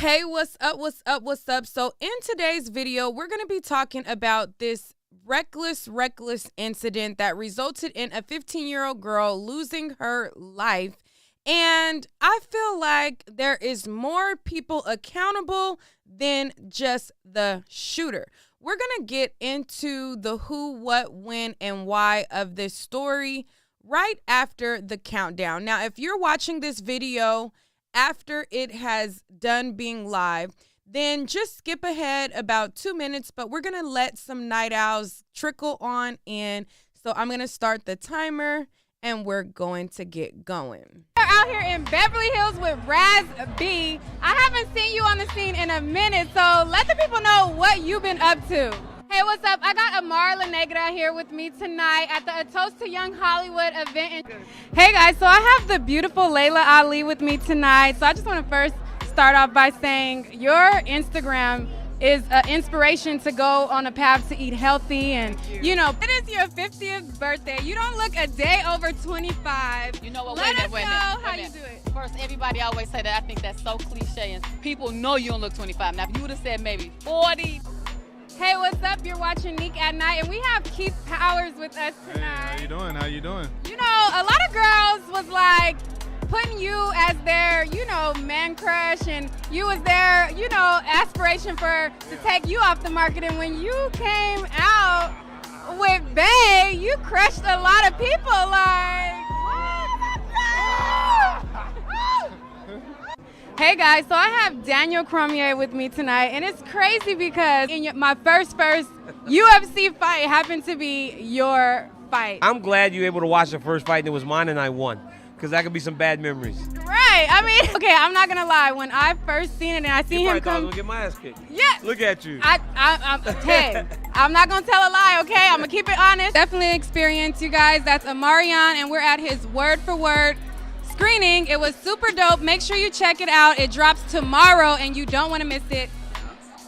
Hey, what's up? What's up? What's up? So in today's video, we're going to be talking about this reckless incident that resulted in a 15-year-old girl losing her life. And I feel like there is more people accountable than just the shooter. We're going to get into the who, what, when, and why of this story right after the countdown. Now, if you're watching this video after it has done being live, then just skip ahead about 2 minutes, but we're going to let some night owls trickle on in. So I'm going to start the timer and we're going to get going. We're out here in Beverly Hills with Raz B. I haven't seen you on the scene in a minute, so let the people know what you've been up to. Hey, what's up? I got Amara LaNegra here with me tonight at the A Toast to Young Hollywood event. Hey guys, so I have the beautiful Layla Ali with me tonight. So I just want to first start off by saying your Instagram is an inspiration to go on a path to eat healthy, and you know, it is your 50th birthday. You don't look a day over 25. You know what? Let us know how you do it. First, everybody always say that. I think that's so cliche, and people know you don't look 25. Now, if you would have said maybe 40. Hey, what's up? You're watching Neek at Night, and we have Keith Powers with us tonight. Hey, how you doing? How you doing? You know, a lot of girls was like putting you as their, you know, man crush, and you was their, you know, aspiration to take you off the market. And when you came out with Bae, you crushed a lot of people. Like, hey guys, so I have Daniel Cormier with me tonight, and it's crazy because my first UFC fight happened to be your fight. I'm glad you were able to watch the first fight and it was mine and I won, because that could be some bad memories. Right, I mean, okay, I'm not gonna lie, when I first seen it and I seen him thought I come, was gonna get my ass kicked. yeah, Look at you. Hey, I'm not gonna tell a lie, okay? I'm gonna keep it honest. Definitely experience, you guys. That's Amarion, and we're at his word for word screening. It was super dope. Make sure you check it out. It drops tomorrow and you don't want to miss it.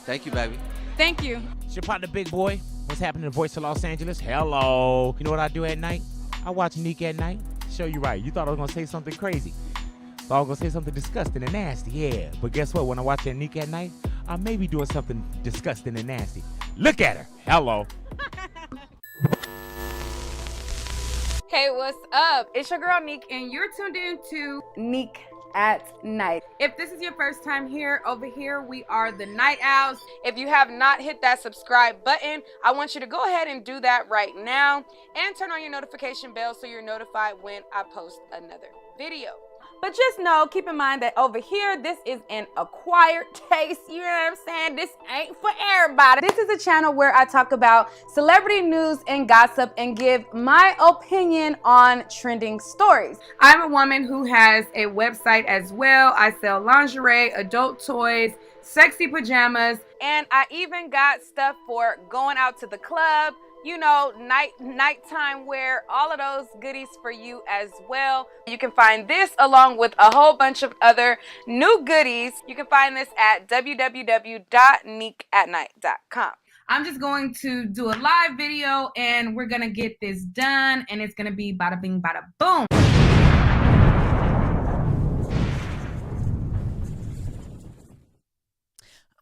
Thank you, baby. Thank you. It's your partner, Big Boy. What's happening in the voice of Los Angeles? Hello. You know what I do at night? I watch Neek at Night. Show you right. You thought I was going to say something crazy. Thought I was going to say something disgusting and nasty. Yeah. But guess what? When I watch that Neek at Night, I may be doing something disgusting and nasty. Look at her. Hello. Hey, what's up? It's your girl Neek, and you're tuned in to Neek at Night. If this is your first time here, over here we are the Night Owls. If you have not hit that subscribe button, I want you to go ahead and do that right now and turn on your notification bell so you're notified when I post another video. But just know, keep in mind that over here, this is an acquired taste. You know what I'm saying? This ain't for everybody. This is a channel where I talk about celebrity news and gossip and give my opinion on trending stories. I'm a woman who has a website as well. I sell lingerie, adult toys, sexy pajamas, and I even got stuff for going out to the club, you know, nighttime wear, all of those goodies for you as well. You can find this along with a whole bunch of other new goodies. You can find this at www.neekatnight.com. I'm just going to do a live video and we're gonna get this done, and it's gonna be bada bing, bada boom.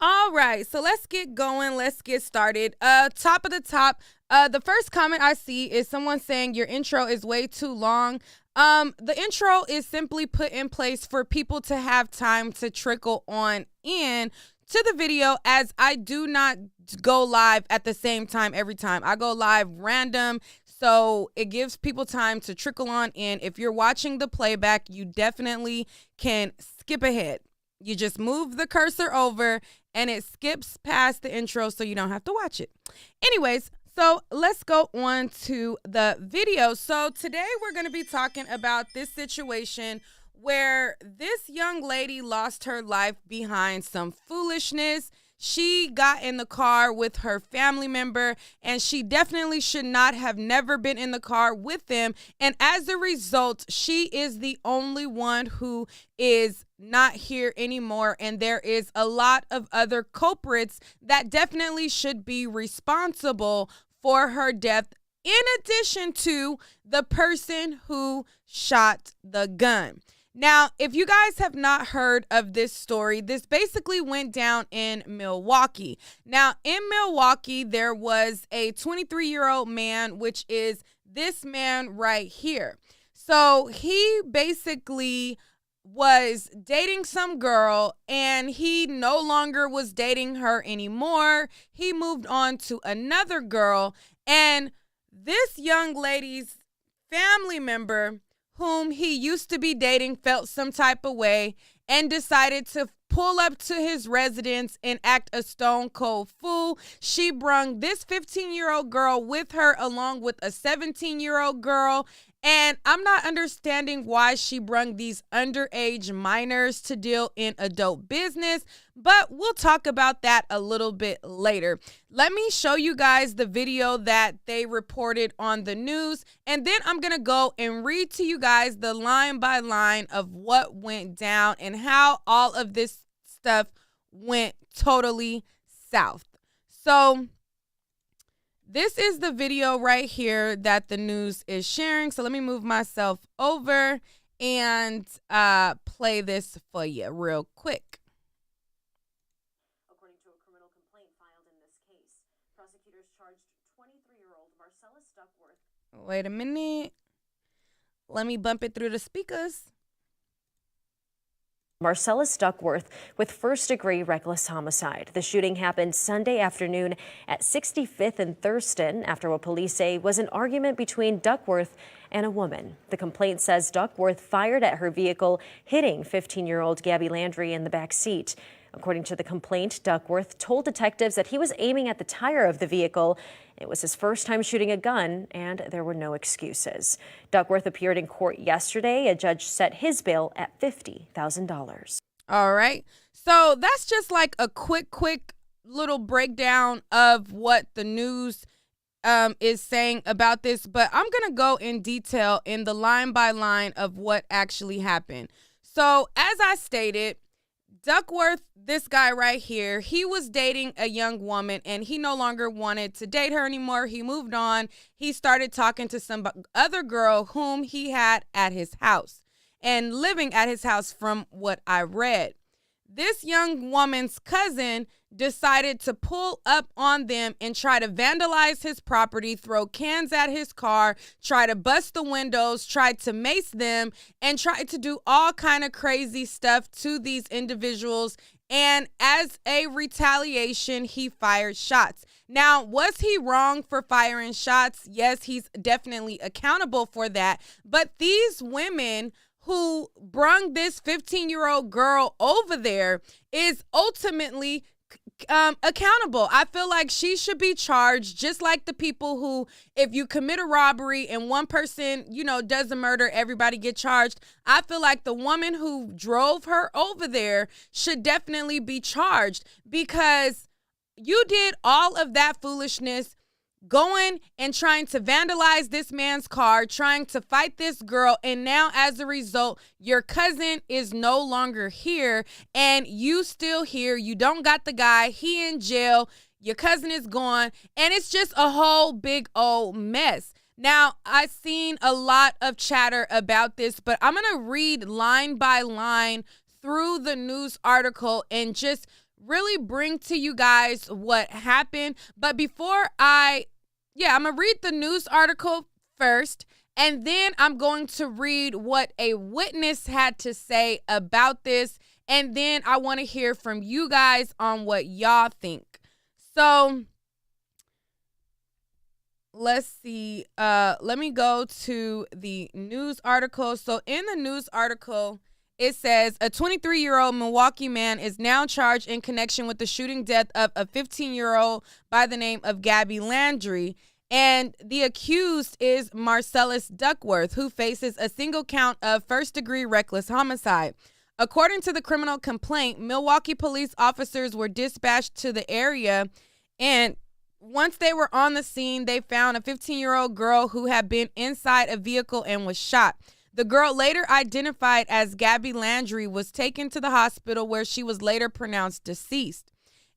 All right, so let's get going. Let's get started. Top of the top, the first comment I see is someone saying your intro is way too long. The intro is simply put in place for people to have time to trickle on in to the video, as I do not go live at the same time every time. I go live random, so it gives people time to trickle on in. If you're watching the playback, you definitely can skip ahead. You just move the cursor over and it skips past the intro so you don't have to watch it. Anyways, so let's go on to the video. So today we're going to be talking about this situation where this young lady lost her life behind some foolishness. She got in the car with her family member, and she definitely should not have never been in the car with them. And as a result, she is the only one who is not here anymore. And there is a lot of other culprits that definitely should be responsible for her death, in addition to the person who shot the gun. Now, if you guys have not heard of this story, this basically went down in Milwaukee. Now, in Milwaukee, there was a 23-year-old man, which is this man right here. So he basically was dating some girl, and he no longer was dating her anymore. He moved on to another girl, and this young lady's family member whom he used to be dating felt some type of way and decided to pull up to his residence and act a stone cold fool. She brung this 15-year-old girl with her along with a 17-year-old girl. And I'm not understanding why she brung these underage minors to deal in adult business, but we'll talk about that a little bit later. Let me show you guys the video that they reported on the news, and then I'm going to go and read to you guys the line by line of what went down and how all of this stuff went totally south. So this is the video right here that the news is sharing. So let me move myself over and play this for you real quick. According to a criminal complaint filed in this case, prosecutors charged 23-year-old Marcellus Duckworth. Wait a minute. Let me bump it through the speakers. Marcellus Duckworth with first-degree reckless homicide. The shooting happened Sunday afternoon at 65th and Thurston after what police say was an argument between Duckworth and a woman. The complaint says Duckworth fired at her vehicle, hitting 15-year-old Gabby Landry in the back seat. According to the complaint, Duckworth told detectives that he was aiming at the tire of the vehicle. It was his first time shooting a gun, and there were no excuses. Duckworth appeared in court yesterday. A judge set his bail at $50,000. All right. So that's just like a quick little breakdown of what the news is saying about this. But I'm going to go in detail in the line by line of what actually happened. So as I stated, Duckworth, this guy right here, he was dating a young woman and he no longer wanted to date her anymore. He moved on. He started talking to some other girl whom he had at his house and living at his house from what I read. This young woman's cousin decided to pull up on them and try to vandalize his property, throw cans at his car, try to bust the windows, try to mace them, and try to do all kind of crazy stuff to these individuals. And as a retaliation, he fired shots. Now, was he wrong for firing shots? Yes, he's definitely accountable for that. But these women who brung this 15-year-old girl over there is ultimately accountable. I feel like she should be charged, just like the people who, if you commit a robbery and one person, does a murder, everybody get charged. I feel like the woman who drove her over there should definitely be charged, because you did all of that foolishness, going and trying to vandalize this man's car, trying to fight this girl, and now as a result, your cousin is no longer here, and you still here. You don't got the guy. He in jail. Your cousin is gone, and it's just a whole big old mess. Now, I've seen a lot of chatter about this, but I'm going to read line by line through the news article and just really bring to you guys what happened. But before I'm going to read the news article first, and then I'm going to read what a witness had to say about this, and then I want to hear from you guys on what y'all think. So let's see. Let me go to the news article. So in the news article, it says a 23-year-old Milwaukee man is now charged in connection with the shooting death of a 15-year-old by the name of Gabby Landry. And the accused is Marcellus Duckworth, who faces a single count of first-degree reckless homicide. According to the criminal complaint, Milwaukee police officers were dispatched to the area, and once they were on the scene, they found a 15-year-old girl who had been inside a vehicle and was shot. The girl, later identified as Gabby Landry, was taken to the hospital where she was later pronounced deceased.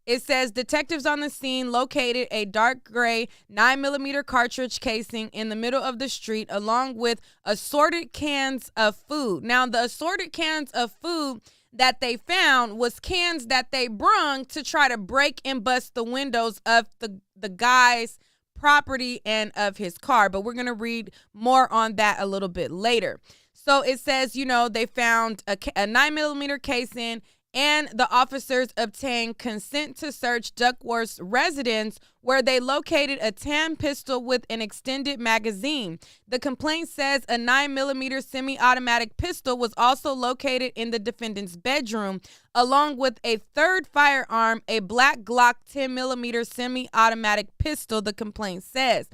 It says detectives on the scene located a dark gray 9mm cartridge casing in the middle of the street along with assorted cans of food. Now, the assorted cans of food that they found was cans that they brung to try to break and bust the windows of the guy's property and of his car. But we're going to read more on that a little bit later. So it says, they found a 9mm casing, and the officers obtained consent to search Duckworth's residence, where they located a tan pistol with an extended magazine. The complaint says a 9mm semi-automatic pistol was also located in the defendant's bedroom, along with a third firearm, a black Glock 10mm semi-automatic pistol, the complaint says.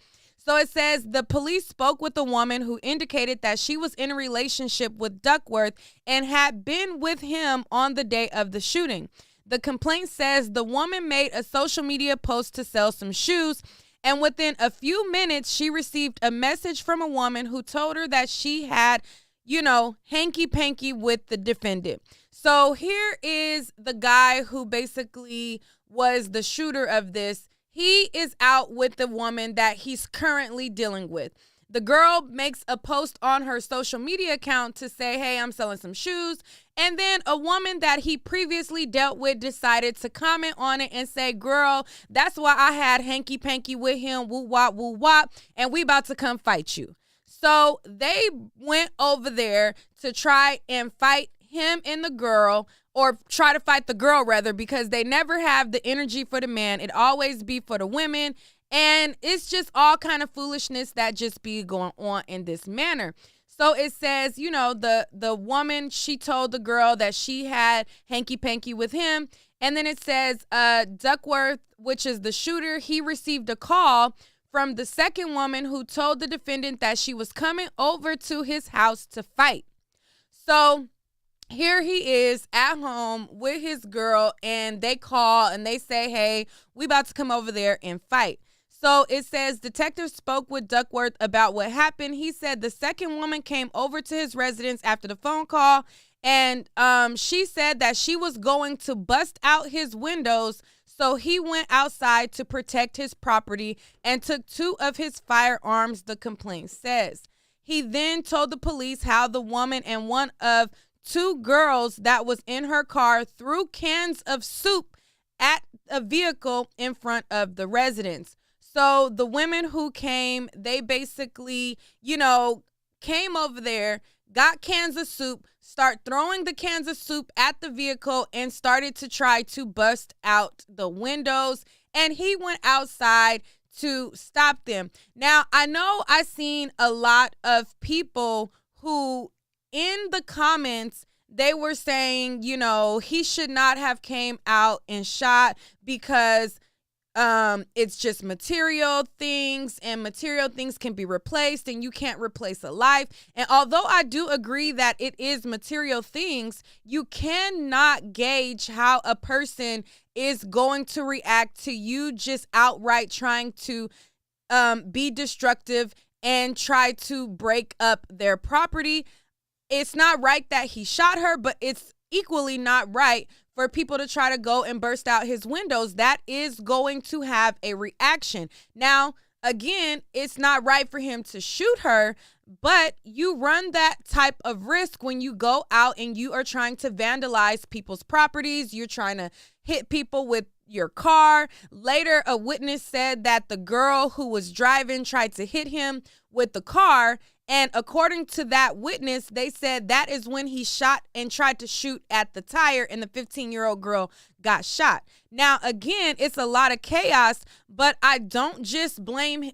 So it says the police spoke with a woman who indicated that she was in a relationship with Duckworth and had been with him on the day of the shooting. The complaint says the woman made a social media post to sell some shoes, and within a few minutes, she received a message from a woman who told her that she had, hanky-panky with the defendant. So here is the guy who basically was the shooter of this. He is out with the woman that he's currently dealing with. The girl makes a post on her social media account to say, hey, I'm selling some shoes. And then a woman that he previously dealt with decided to comment on it and say, girl, that's why I had hanky-panky with him, woo-wop, woo-wop, and we about to come fight you. So they went over there to try and fight him and the girl, or try to fight the girl rather, because they never have the energy for the man. It always be for the women. And it's just all kind of foolishness that just be going on in this manner. So it says, the woman, she told the girl that she had hanky-panky with him. And then it says Duckworth, which is the shooter, he received a call from the second woman who told the defendant that she was coming over to his house to fight. So here he is at home with his girl, and they call and they say, hey, we about to come over there and fight. So it says detectives spoke with Duckworth about what happened. He said the second woman came over to his residence after the phone call, and she said that she was going to bust out his windows. So he went outside to protect his property and took 2 of his firearms, the complaint says. He then told the police how the woman and one of 2 girls that was in her car threw cans of soup at a vehicle in front of the residence. So the women who came, they basically, came over there, got cans of soup, start throwing the cans of soup at the vehicle, and started to try to bust out the windows. And he went outside to stop them. Now, I know I seen a lot of people who in the comments, they were saying, he should not have came out and shot because it's just material things, and material things can be replaced, and you can't replace a life. And although I do agree that it is material things, you cannot gauge how a person is going to react to you just outright trying to be destructive and try to break up their property. It's not right that he shot her, but it's equally not right for people to try to go and burst out his windows. That is going to have a reaction. Now, again, it's not right for him to shoot her, but you run that type of risk when you go out and you are trying to vandalize people's properties. You're trying to hit people with your car. Later, a witness said that the girl who was driving tried to hit him with the car. And according to that witness, they said that is when he shot and tried to shoot at the tire, and the 15-year-old girl got shot. Now, again, it's a lot of chaos, but I don't just blame him.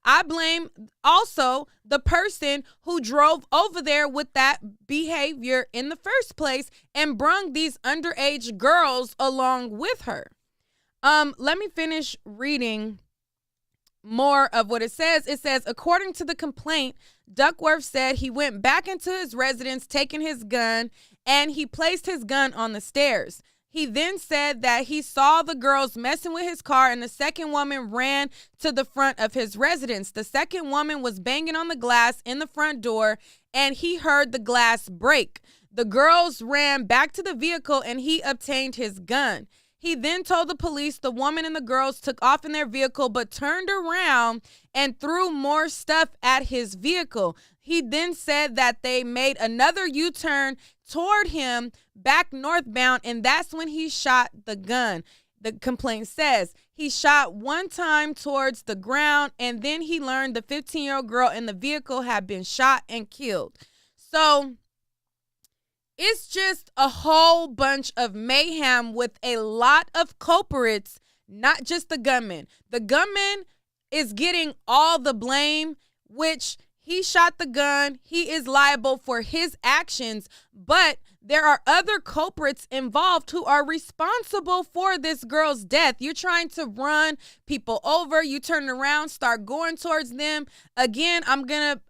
I blame also the person who drove over there with that behavior in the first place and brung these underage girls along with her. Let me finish reading more of what it says. It says, according to the complaint, Duckworth said he went back into his residence, taking his gun, and he placed his gun on the stairs. He then said that he saw the girls messing with his car, and the second woman ran to the front of his residence. The second woman was banging on the glass in the front door, and he heard the glass break. The girls ran back to the vehicle and he obtained his gun. He then told the police the woman and the girls took off in their vehicle but turned around and threw more stuff at his vehicle. He then said that they made another U-turn toward him back northbound, and that's when he shot the gun. The complaint says he shot one time towards the ground, and then he learned the 15-year-old girl in the vehicle had been shot and killed. So it's just a whole bunch of mayhem with a lot of culprits, not just the gunman. The gunman is getting all the blame, which he shot the gun. He is liable for his actions, but there are other culprits involved who are responsible for this girl's death. You're trying to run people over. You turn around, start going towards them. Again, I'm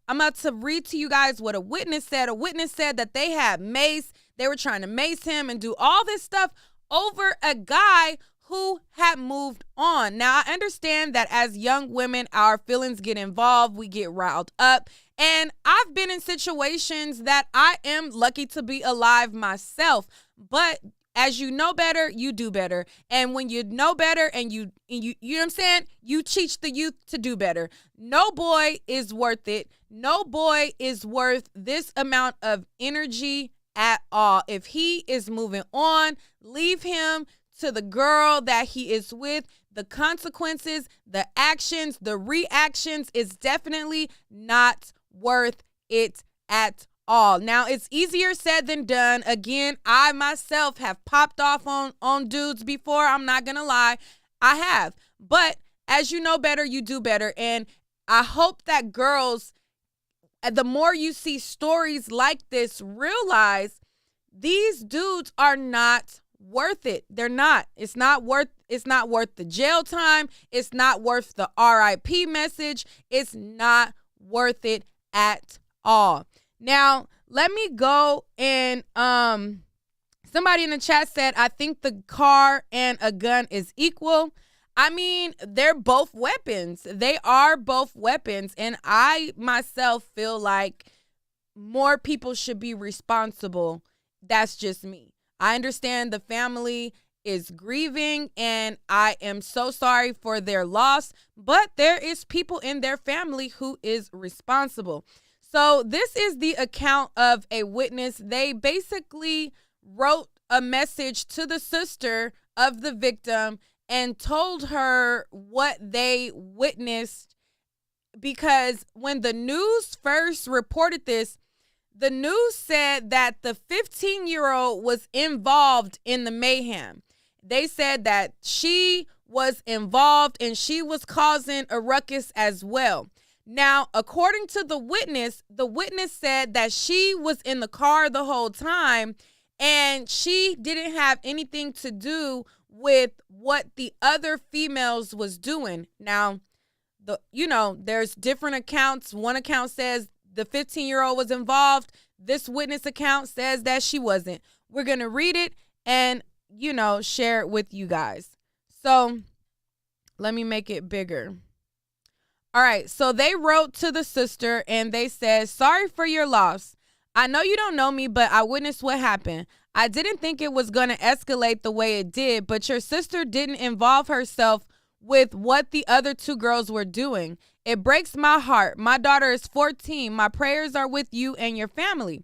about to read to you guys what a witness said. A witness said that they had mace. They were trying to mace him and do all this stuff over a guy who had moved on. Now, I understand that as young women, our feelings get involved. We get riled up. And I've been in situations that I am lucky to be alive myself. But as you know better, you do better. And when you know better and you know what I'm saying? You teach the youth to do better. No boy is worth it. No boy is worth this amount of energy at all. If he is moving on, leave him to the girl that he is with. The consequences, the actions, the reactions is definitely not worth it at all. Now, it's easier said than done. Again, I myself have popped off on dudes before. I'm not gonna lie, I have. But as you know better, you do better. And I hope that girls, the more you see stories like this, realize these dudes are not worth it. They're not. It's not worth the jail time. It's not worth the RIP message. It's not worth it at all. Now, let me go and somebody in the chat said, I think the car and a gun is equal. I mean, they're both weapons. They are both weapons. And I myself feel like more people should be responsible. That's just me. I understand the family is grieving and I am so sorry for their loss, but there is people in their family who is responsible. So this is the account of a witness. They basically wrote a message to the sister of the victim and told her what they witnessed, because when the news first reported this, the news said that the 15-year-old was involved in the mayhem. They said that she was involved and she was causing a ruckus as well. Now, according to the witness said that she was in the car the whole time and she didn't have anything to do with what the other females was doing. Now, there's different accounts. One account says the 15-year-old was involved. This witness account says that she wasn't. We're going to read it and, share it with you guys. So let me make it bigger. All right. So they wrote to the sister and they said, sorry for your loss. I know you don't know me, but I witnessed what happened. I didn't think it was going to escalate the way it did, but your sister didn't involve herself with what the other two girls were doing. It breaks my heart. My daughter is 14. My prayers are with you and your family.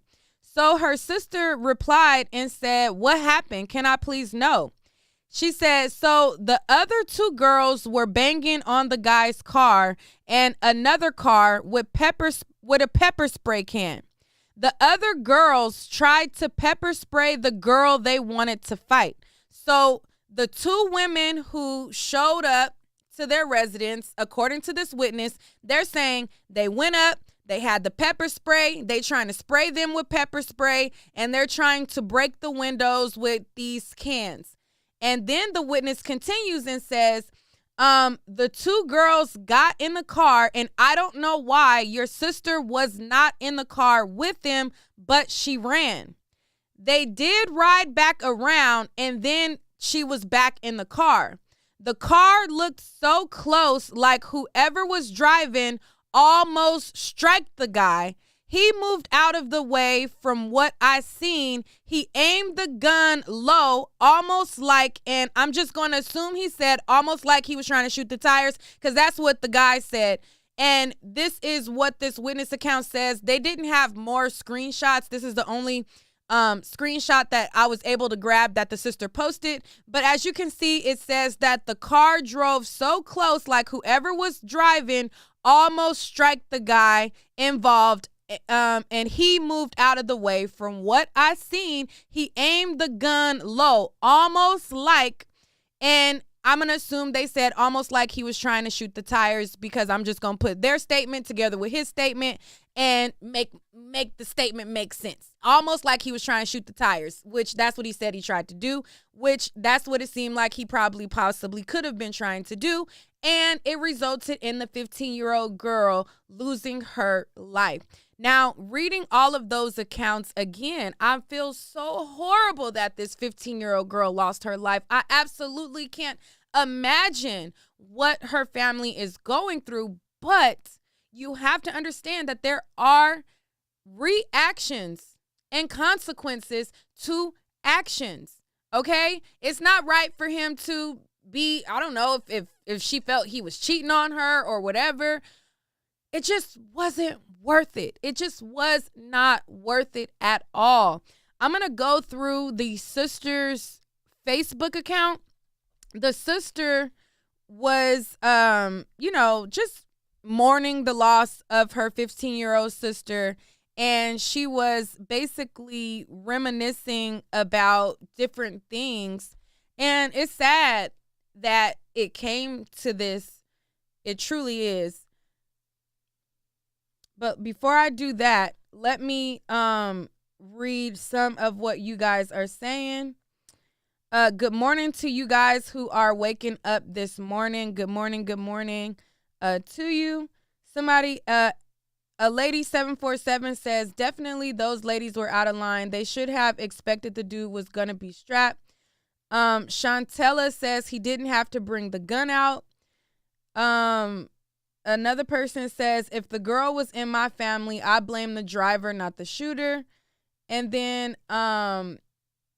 So her sister replied and said, what happened? Can I please know? She said, so the other two girls were banging on the guy's car and another car with a pepper spray can. The other girls tried to pepper spray the girl they wanted to fight. So the two women who showed up to their residence, according to this witness, they're saying they went up, they had the pepper spray, they trying to spray them with pepper spray, and they're trying to break the windows with these cans. And then the witness continues and says, the two girls got in the car, and I don't know why your sister was not in the car with them, but she ran. They did ride back around, and then she was back in the car. The car looked so close, like whoever was driving almost struck the guy. He moved out of the way from what I seen. He aimed the gun low, almost like, and I'm just going to assume he said almost like he was trying to shoot the tires, because that's what the guy said. And this is what this witness account says. They didn't have more screenshots. This is the only screenshot that I was able to grab that the sister posted. But as you can see, it says that the car drove so close, like whoever was driving almost struck the guy involved. And he moved out of the way. From what I seen, he aimed the gun low, almost like, and I'm going to assume they said almost like he was trying to shoot the tires, because I'm just going to put their statement together with his statement and make the statement make sense. Almost like he was trying to shoot the tires, which that's what he said he tried to do, which that's what it seemed like he possibly could have been trying to do. And it resulted in the 15-year-old girl losing her life. Now, reading all of those accounts again, I feel so horrible that this 15-year-old girl lost her life. I absolutely can't imagine what her family is going through, but you have to understand that there are reactions and consequences to actions, okay? It's not right for him to be, I don't know if she felt he was cheating on her or whatever. It just wasn't worth it. It just was not worth it at all. I'm going to go through the sister's Facebook account. The sister was, just mourning the loss of her 15-year-old sister. And she was basically reminiscing about different things. And it's sad that it came to this. It truly is. But before I do that, let me read some of what you guys are saying. Good morning to you guys who are waking up this morning. Good morning to you. Somebody, a lady 747 says, definitely those ladies were out of line. They should have expected the dude was going to be strapped. Shantella says he didn't have to bring the gun out. Another person says, if the girl was in my family, I blame the driver, not the shooter. And then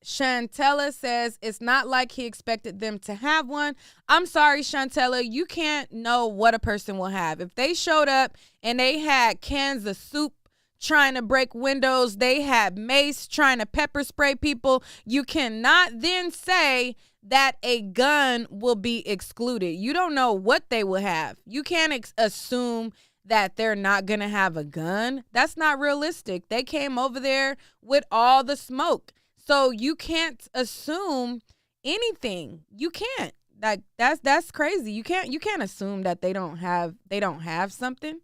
Shantella says, it's not like he expected them to have one. I'm sorry, Shantella, you can't know what a person will have. If they showed up and they had cans of soup trying to break windows, they had mace trying to pepper spray people, you cannot then say that a gun will be excluded. You don't know what they will have. You can't assume that they're not going to have a gun. That's not realistic. They came over there with all the smoke. So you can't assume anything. You can't. Like that's crazy. You can't assume that they don't have something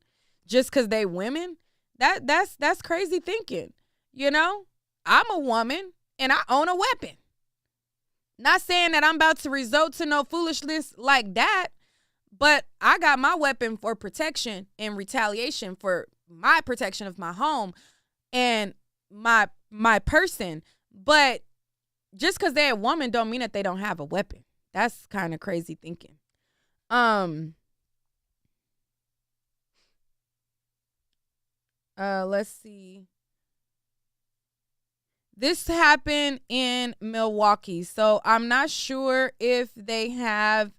just cuz they women. That's crazy thinking. You know? I'm a woman and I own a weapon. Not saying that I'm about to resort to no foolishness like that, but I got my weapon for protection and retaliation for my protection of my home and my person. But just because they're a woman don't mean that they don't have a weapon. That's kind of crazy thinking. Let's see. This happened in Milwaukee, so I'm not sure if they have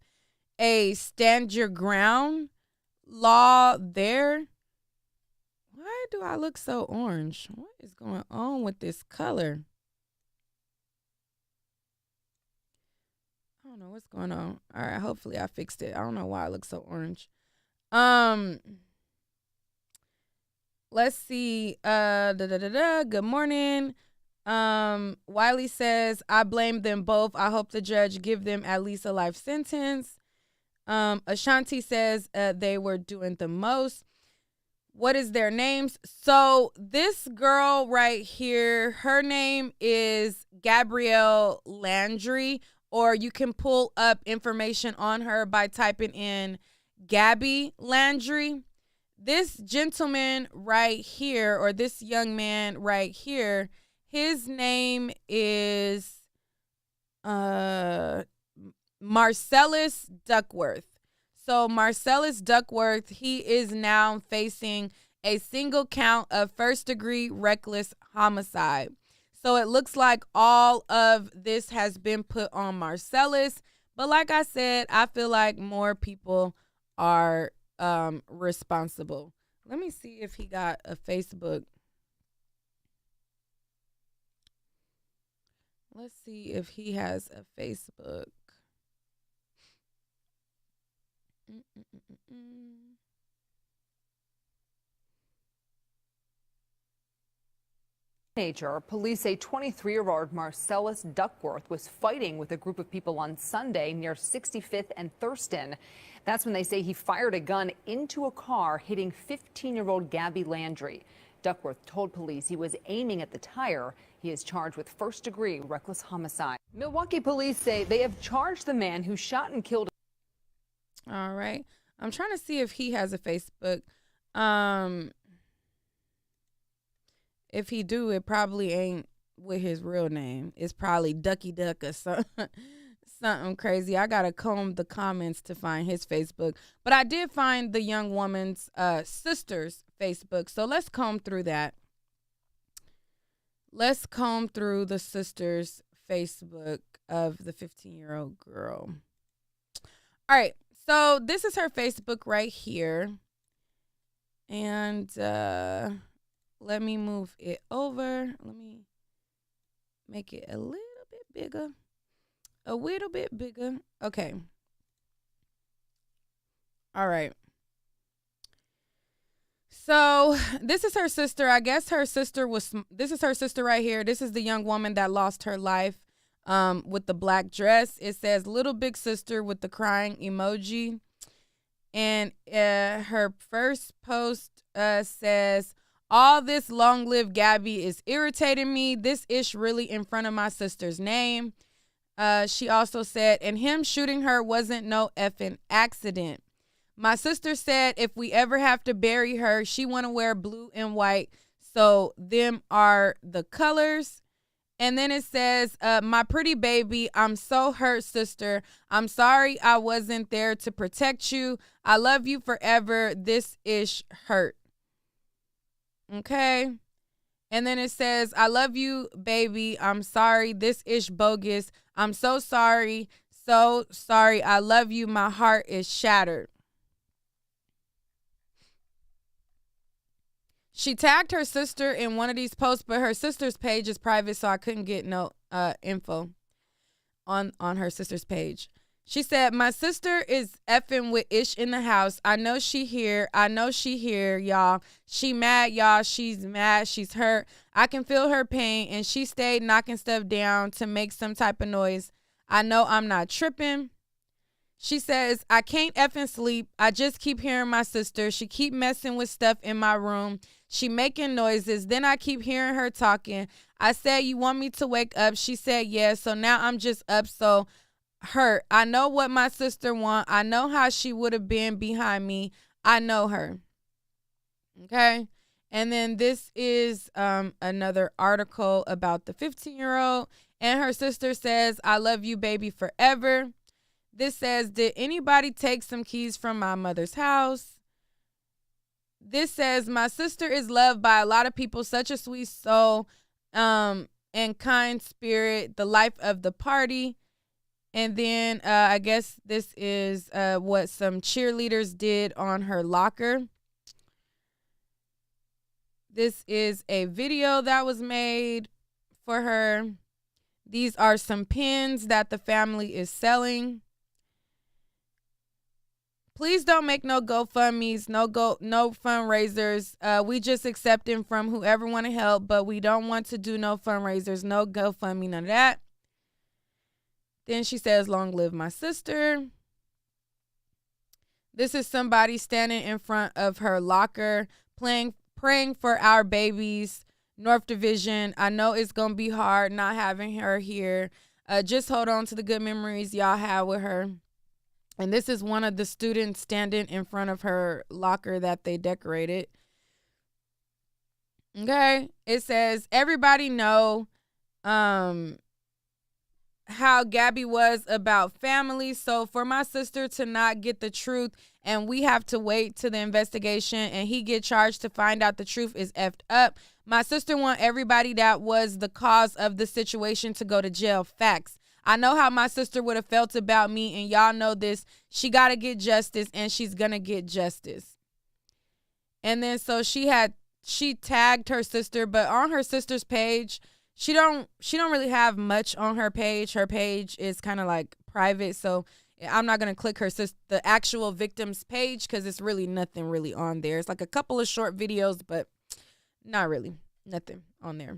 a stand your ground law there. Why do I look so orange? What is going on with this color? I don't know what's going on. All right, hopefully I fixed it. I don't know why I look so orange. Let's see. Good morning. Wiley says, I blame them both. I hope the judge give them at least a life sentence. Ashanti says they were doing the most. What is their names? So this girl right here, her name is Gabby Landry, or you can pull up information on her by typing in Gabby Landry. This gentleman right here, or this young man right here, his name is Marcellus Duckworth. So Marcellus Duckworth, he is now facing a single count of first-degree reckless homicide. So it looks like all of this has been put on Marcellus. But like I said, I feel like more people are responsible. Let me see if he got a Facebook. Let's see if he has a Facebook. Teenager. Police say 23-year-old Marcellus Duckworth was fighting with a group of people on Sunday near 65th and Thurston. That's when they say he fired a gun into a car, hitting 15-year-old Gabby Landry. Duckworth told police he was aiming at the tire. He is charged with first-degree reckless homicide. Milwaukee police say they have charged the man who shot and killed. All right. I'm trying to see if he has a Facebook. If he do, it probably ain't with his real name. It's probably Ducky Duck or something crazy. I got to comb the comments to find his Facebook. But I did find the young woman's sister's Facebook. So let's comb through that. Let's comb through the sister's Facebook of the 15-year-old girl. All right. So this is her Facebook right here. And let me move it over. Let me make it a little bit bigger. A little bit bigger. Okay. All right. So this is her sister. I guess this is her sister right here. This is the young woman that lost her life with the black dress. It says little big sister with the crying emoji. And her first post says, all this long live Gabby is irritating me. This ish really in front of my sister's name. She also said, and him shooting her wasn't no effing accident. My sister said if we ever have to bury her, she want to wear blue and white. So them are the colors. And then it says, my pretty baby, I'm so hurt, sister. I'm sorry I wasn't there to protect you. I love you forever. This ish hurt. Okay. And then it says, I love you, baby. I'm sorry. This ish bogus. I'm so sorry. So sorry. I love you. My heart is shattered. She tagged her sister in one of these posts, but her sister's page is private, so I couldn't get no info on her sister's page. She said, my sister is effing with Ish in the house. I know she here. I know she here, y'all. She mad, y'all. She's mad. She's hurt. I can feel her pain, and she stayed knocking stuff down to make some type of noise. I know I'm not tripping. She says, I can't effing sleep. I just keep hearing my sister. She keep messing with stuff in my room. She making noises. Then I keep hearing her talking. I said, you want me to wake up? She said, yeah. So now I'm just up so hurt. I know what my sister want. I know how she would have been behind me. I know her. Okay. And then this is another article about the 15-year-old. And her sister says, I love you, baby, forever. This says, did anybody take some keys from my mother's house? This says, my sister is loved by a lot of people, such a sweet soul and kind spirit, the life of the party. And then I guess this is what some cheerleaders did on her locker. This is a video that was made for her. These are some pins that the family is selling. Please don't make no GoFundMes, no fundraisers. We just accept them from whoever want to help, but we don't want to do no fundraisers, no GoFundMe, none of that. Then she says, long live my sister. This is somebody standing in front of her locker, praying for our babies, North Division. I know it's going to be hard not having her here. Just hold on to the good memories y'all have with her. And this is one of the students standing in front of her locker that they decorated. Okay. It says, everybody know how how Gabby was about family. So for my sister to not get the truth and we have to wait to the investigation and he get charged to find out the truth is effed up. My sister want everybody that was the cause of the situation to go to jail. Facts. I know how my sister would have felt about me, and y'all know this. She got to get justice, and she's going to get justice. And then so she tagged her sister, but on her sister's page, she don't really have much on her page. Her page is kind of like private, so I'm not going to click the actual victim's page because it's really nothing really on there. It's like a couple of short videos, but not really nothing on there.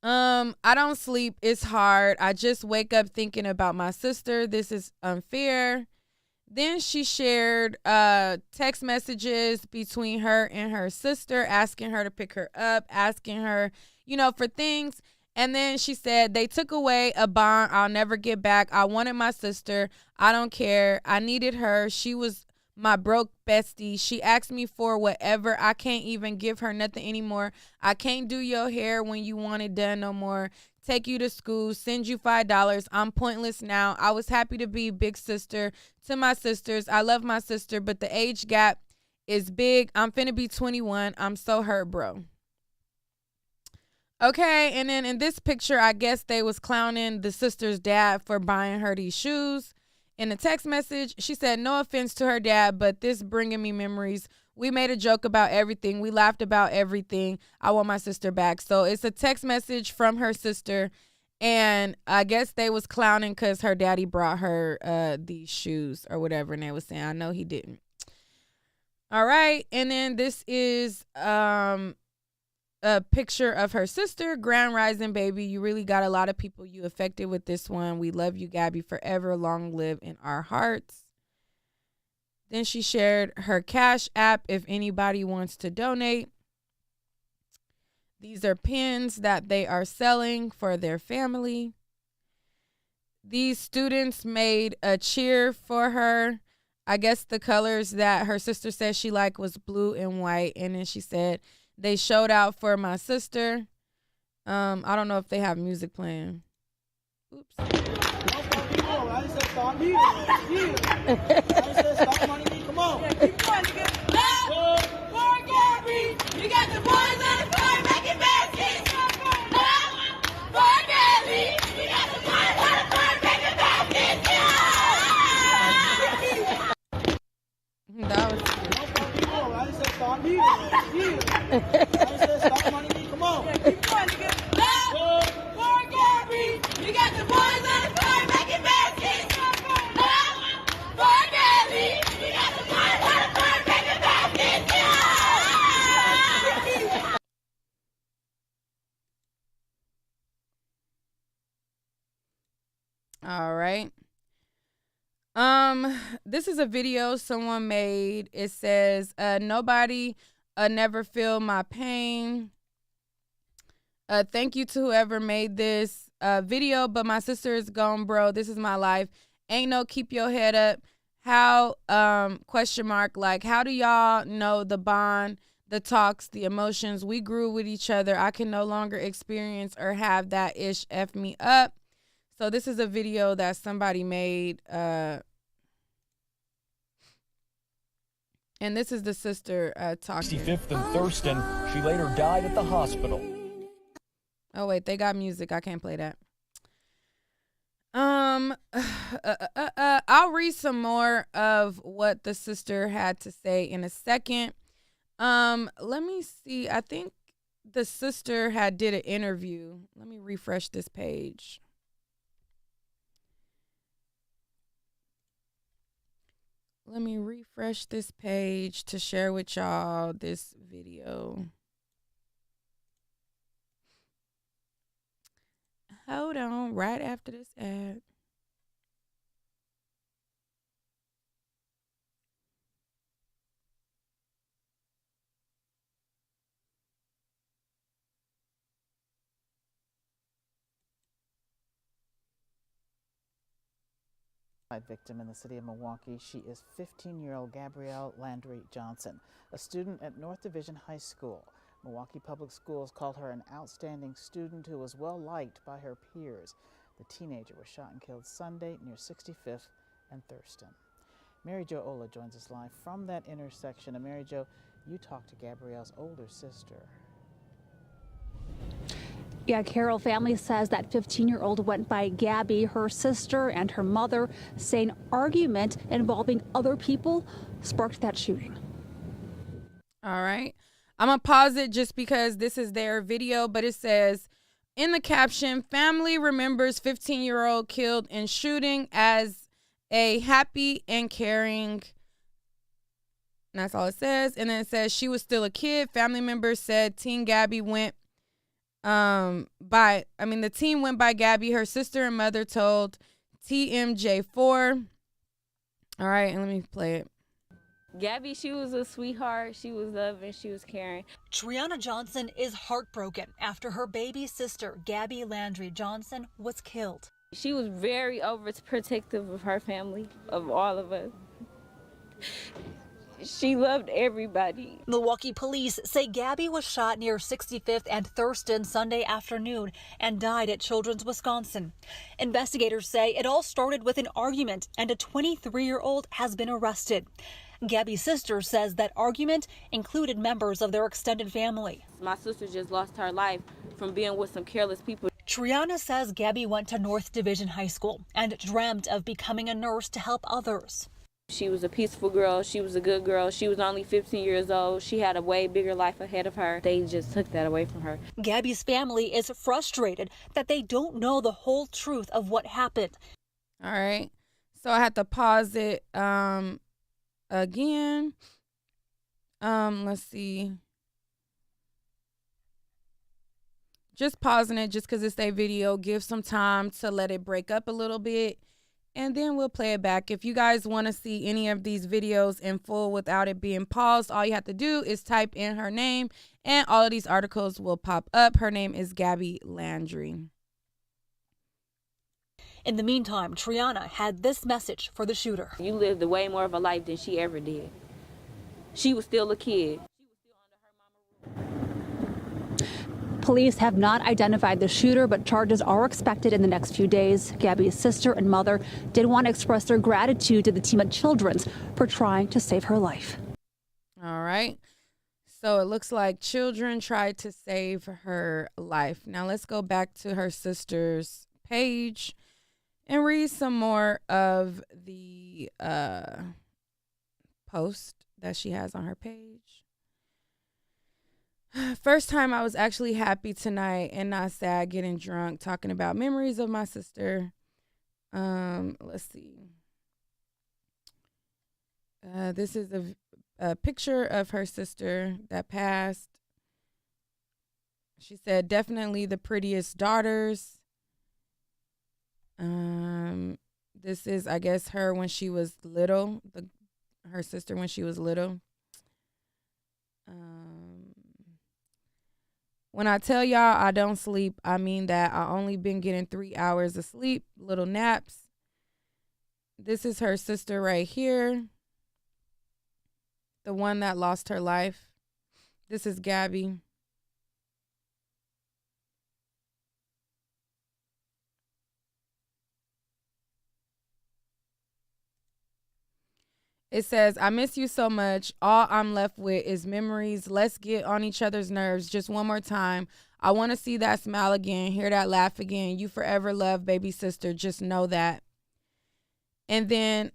I don't sleep. It's hard. I just wake up thinking about my sister. This is unfair. Then she shared text messages between her and her sister, asking her to pick her up, asking her, for things. And then she said, they took away a bond I'll never get back. I wanted my sister. I don't care. I needed her. She was my broke bestie. She asked me for whatever. I can't even give her nothing anymore. I can't do your hair when you want it done no more. Take you to school, send you $5. I'm pointless now. I was happy to be big sister to my sisters. I love my sister, but the age gap is big. I'm finna be 21. I'm so hurt, bro. Okay, and then in this picture, I guess they was clowning the sister's dad for buying her these shoes. In a text message, she said, no offense to her dad, but this bringing me memories. We made a joke about everything. We laughed about everything. I want my sister back. So it's a text message from her sister, and I guess they was clowning because her daddy brought her these shoes or whatever, and they was saying, I know he didn't. All right, and then this is a picture of her sister. Grand Rising, baby. You really got a lot of people you affected with this one. We love you, Gabby, forever. Long live in our hearts. Then she shared her Cash App if anybody wants to donate. These are pins that they are selling for their family. These students made a cheer for her. I guess the colors that her sister said she liked was blue and white. And then she said, they showed out for my sister. I don't know if they have music playing. Oops. I said stop here. I said stop money. Come on. Keep going, nigga. For Gabby. You got the boys on the floor making baskets. For Gabby. You got the boys on the floor making baskets. That was I said stop here. I said stop money. Come on. Keep going, nigga. For Gabby. You got the boys on the floor making baskets. For Gabby. You got the boys on the floor making baskets. all right. This is a video someone made. It says, nobody never feel my pain. Thank you to whoever made this video, but my sister is gone, bro. This is my life. Ain't no keep your head up. How, question mark, like, how do y'all know the bond, the talks, the emotions? We grew with each other. I can no longer experience or have that ish. F me up. So this is a video that somebody made, and this is the sister talking. 65th and Thurston. She later died at the hospital. Oh wait, they got music. I can't play that. I'll read some more of what the sister had to say in a second. Let me see. I think the sister did an interview. Let me refresh this page. Let me refresh this page to share with y'all this video. Hold on, right after this ad. Victim in the city of Milwaukee. She is 15-year-old Gabby Landry-Johnson, a student at North Division High School. Milwaukee Public Schools called her an outstanding student who was well liked by her peers. The teenager was shot and killed Sunday near 65th and Thurston. Mary Jo Ola joins us live from that intersection. And Mary Jo, you talked to Gabrielle's older sister. Yeah, Carol, family says that 15-year-old went by Gabby. Her sister and her mother say an argument involving other people sparked that shooting. All right. I'm going to pause it just because this is their video, but it says in the caption, family remembers 15-year-old killed in shooting as a happy and caring. And that's all it says. And then it says she was still a kid. Family members said teen Gabby went the teen went by Gabby. Her sister and mother told TMJ4. All right, and let me play it. Gabby, she was a sweetheart. She was loving. She was caring. Triana Johnson is heartbroken after her baby sister, Gabby Landry-Johnson, was killed. She was very overprotective of her family, of all of us. She loved everybody. Milwaukee police say Gabby was shot near 65th and Thurston Sunday afternoon and died at Children's Wisconsin. Investigators say it all started with an argument and a 23-year-old has been arrested. Gabby's sister says that argument included members of their extended family. My sister just lost her life from being with some careless people. Triana says Gabby went to North Division High School and dreamt of becoming a nurse to help others. She was a peaceful girl. She was a good girl. She was only 15 years old. She had a way bigger life ahead of her. They just took that away from her. Gabby's family is frustrated that they don't know the whole truth of what happened. All right. So I had to pause it again. Let's see. Just pausing it just because it's a video. Give some time to let it break up a little bit. And then we'll play it back. If you guys want to see any of these videos in full without it being paused, all you have to do is type in her name and all of these articles will pop up. Her name is Gabby Landry. In the meantime, Triana had this message for the shooter. You lived way more of a life than she ever did. She was still a kid. Police have not identified the shooter, but charges are expected in the next few days. Gabby's sister and mother did want to express their gratitude to the team at Children's for trying to save her life. All right. So it looks like children tried to save her life. Now let's go back to her sister's page and read some more of the post that she has on her page. First time I was actually happy tonight and not sad, getting drunk, talking about memories of my sister. Let's see. This is a picture of her sister that passed. She said, definitely the prettiest daughters. This is, I guess, her when she was little, her sister when she was little. When I tell y'all I don't sleep, I mean that. I only been getting 3 hours of sleep, little naps. This is her sister right here. The one that lost her life. This is Gabby. It says, I miss you so much. All I'm left with is memories. Let's get on each other's nerves just one more time. I want to see that smile again, hear that laugh again. You forever love, baby sister. Just know that. And then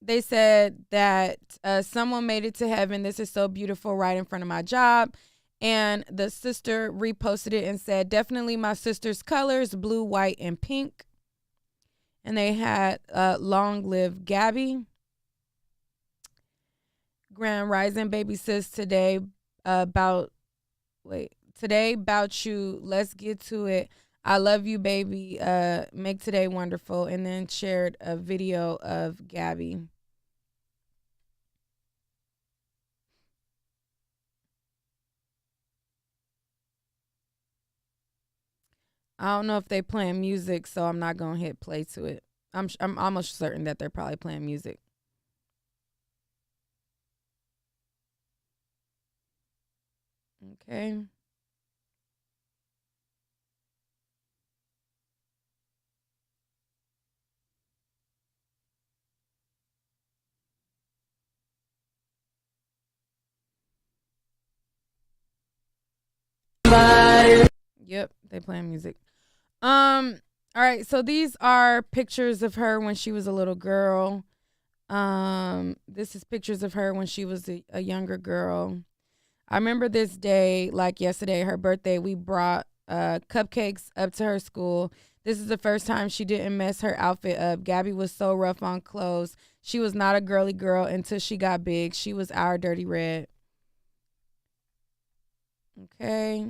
they said that someone made it to heaven. This is so beautiful, right in front of my job. And the sister reposted it and said, definitely my sister's colors, blue, white, and pink. And they had long live Gabby. Grand Rising, baby sis, today about you. Let's get to it. I love you, baby. Make today wonderful. And then shared a video of Gabby. I don't know if they playing music, so I'm not gonna hit play to it. I'm almost certain that they're probably playing music. Okay. Yep, they playing music. All right, so these are pictures of her when she was a little girl. This is pictures of her when she was a younger girl. I remember this day like yesterday, her birthday. We brought cupcakes up to her school. This is the first time she didn't mess her outfit up. Gabby was so rough on clothes. She was not a girly girl until she got big. She was our dirty red. Okay.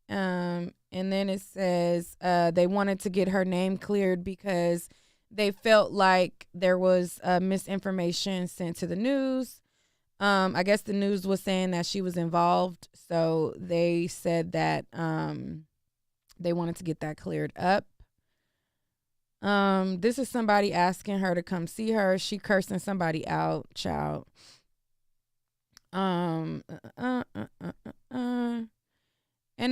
And then it says they wanted to get her name cleared because they felt like there was misinformation sent to the news. I guess the news was saying that she was involved, so they said that they wanted to get that cleared up. This is somebody asking her to come see her. She cursing somebody out, child. And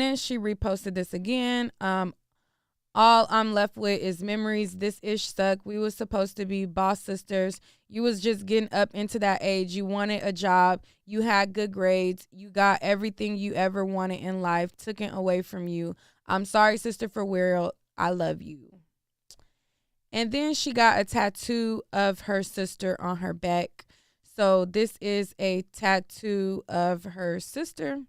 then she reposted this again. All I'm left with is memories. This ish suck. We was supposed to be boss sisters. You was just getting up into that age. You wanted a job. You had good grades. You got everything you ever wanted in life taken away from you. I'm sorry, sister, for real. I love you. And then she got a tattoo of her sister on her back. So this is a tattoo of her sister.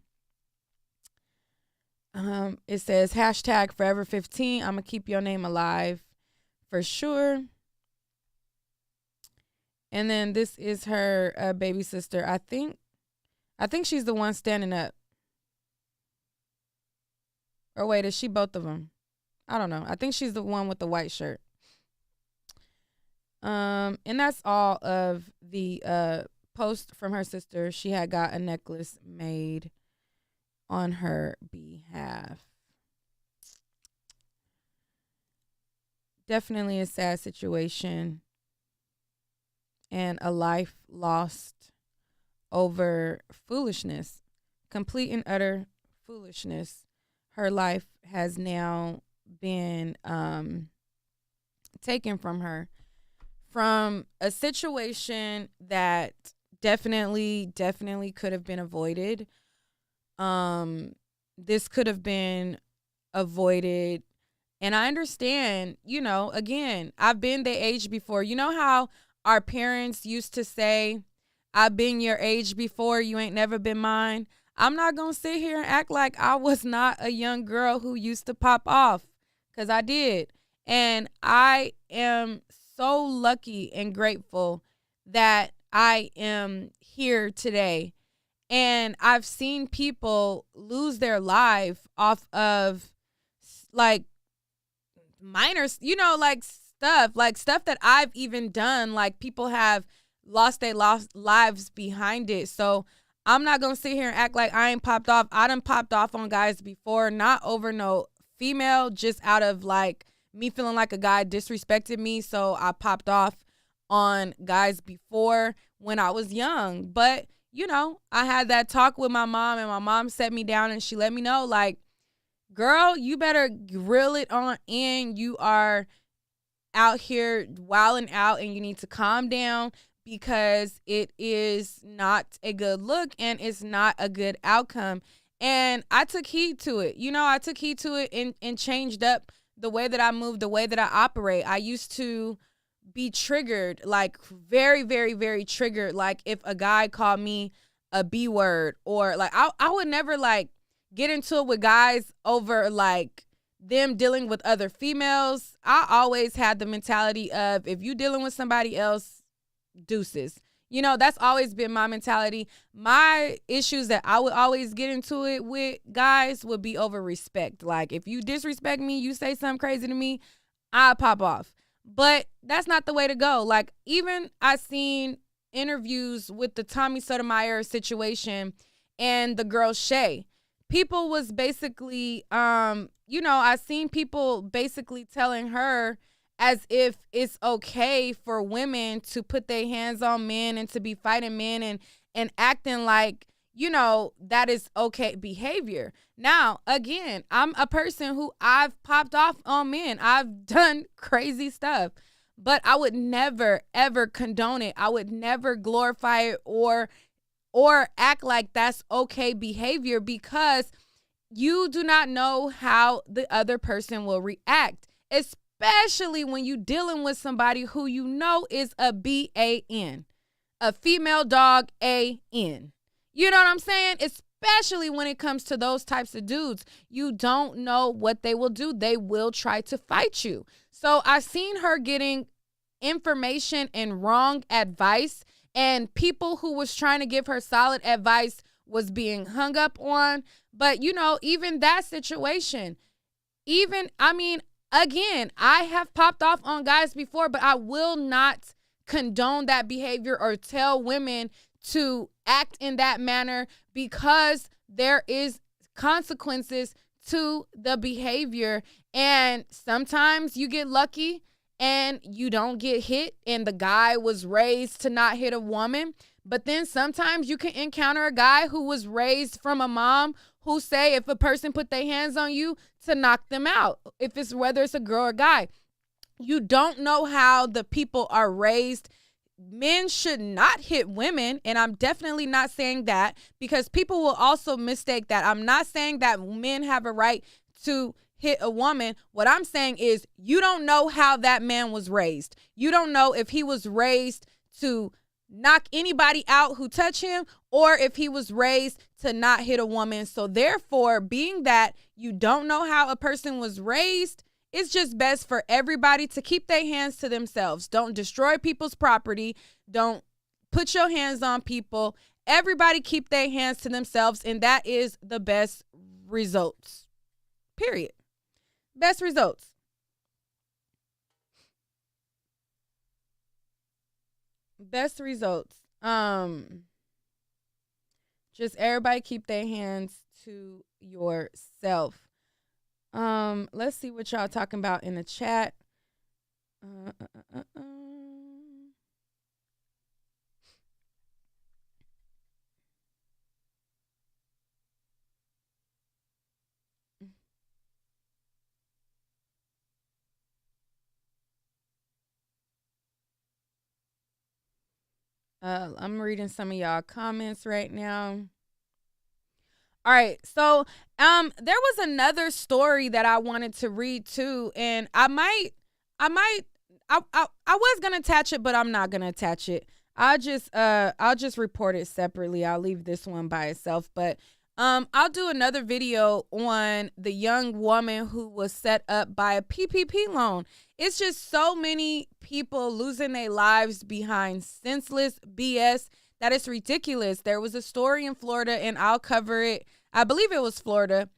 It says hashtag forever 15. I'm gonna keep your name alive for sure. And then this is her baby sister. I think she's the one standing up. Or wait, is she both of them? I don't know. I think she's the one with the white shirt. And that's all of the post from her sister. She had got a necklace made on her behalf. Definitely a sad situation and a life lost over foolishness, complete and utter foolishness. Her life has now been taken from her, from a situation that definitely could have been avoided. This could have been avoided. And I understand, again, I've been the age before. You know how our parents used to say, I've been your age before, you ain't never been mine. I'm not going to sit here and act like I was not a young girl who used to pop off, because I did. And I am so lucky and grateful that I am here today. And I've seen people lose their life off of like minor, like stuff that I've even done. Like people have lost their lives behind it. So I'm not going to sit here and act like I ain't popped off. I done popped off on guys before, not over no female, just out of like me feeling like a guy disrespected me. So I popped off on guys before when I was young. But I had that talk with my mom, and my mom set me down and she let me know, like, girl, you better reel it on in. You are out here wilding out and you need to calm down, because it is not a good look and it's not a good outcome. And I took heed to it. I took heed to it and changed up the way that I move, the way that I operate. I used to be triggered, like very, very, very triggered. Like if a guy called me a B word, or like I would never like get into it with guys over like them dealing with other females. I always had the mentality of, if you dealing with somebody else, deuces. That's always been my mentality. My issues that I would always get into it with guys would be over respect. Like if you disrespect me, you say something crazy to me, I pop off. But that's not the way to go. Like, even I seen interviews with the Tommy Sotomayor situation and the girl Shay. People was basically, I seen people basically telling her as if it's okay for women to put their hands on men and to be fighting men and acting like, that is okay behavior. Now, again, I'm a person who I've popped off on men. I've done crazy stuff, but I would never, ever condone it. I would never glorify it or act like that's okay behavior, because you do not know how the other person will react, especially when you dealing with somebody who you know is a BAN, a female dog AN. You know what I'm saying? Especially when it comes to those types of dudes. You don't know what they will do. They will try to fight you. So I seen her getting information and wrong advice, and people who was trying to give her solid advice was being hung up on. But, you know, even that situation, again, I have popped off on guys before, but I will not condone that behavior or tell women to act in that manner, because there is consequences to the behavior. And sometimes you get lucky and you don't get hit, and the guy was raised to not hit a woman. But then sometimes you can encounter a guy who was raised from a mom who say if a person put their hands on you, to knock them out, whether it's a girl or guy. You don't know how the people are raised. Men should not hit women, and I'm definitely not saying that, because people will also mistake that. I'm not saying that men have a right to hit a woman. What I'm saying is you don't know how that man was raised. You don't know if he was raised to knock anybody out who touch him, or if he was raised to not hit a woman. So therefore, being that you don't know how a person was raised, it's just best for everybody to keep their hands to themselves. Don't destroy people's property. Don't put your hands on people. Everybody keep their hands to themselves, and that is the best results. Period. Best results. Best results. Just everybody keep their hands to yourself. Let's see what y'all talking about in the chat. I'm reading some of y'all comments right now. All right, so there was another story that I wanted to read too, and I was gonna attach it, but I'm not gonna attach it. I'll just report it separately. I'll leave this one by itself, but I'll do another video on the young woman who was set up by a PPP loan. It's just so many people losing their lives behind senseless BS that it's ridiculous. There was a story in Florida, and I'll cover it. I believe it was Florida,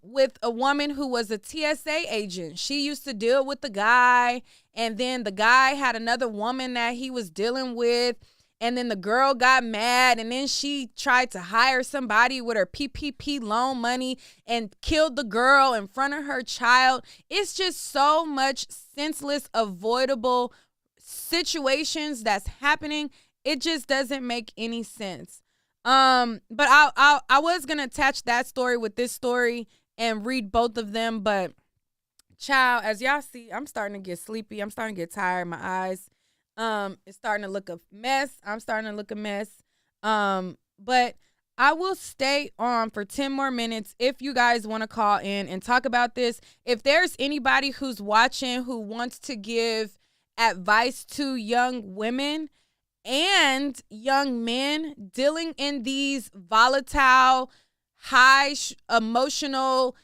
with a woman who was a TSA agent. She used to deal with the guy, and then the guy had another woman that he was dealing with, and then the girl got mad, and then she tried to hire somebody with her PPP loan money and killed the girl in front of her child. It's just so much senseless, avoidable situations that's happening. It just doesn't make any sense. But I was gonna attach that story with this story and read both of them, but child, as y'all see, I'm starting to get sleepy. I'm starting to get tired. My eyes, it's starting to look a mess. I'm starting to look a mess. But I will stay on for 10 more minutes if you guys want to call in and talk about this. If there's anybody who's watching who wants to give advice to young women and young men dealing in these volatile, high emotional,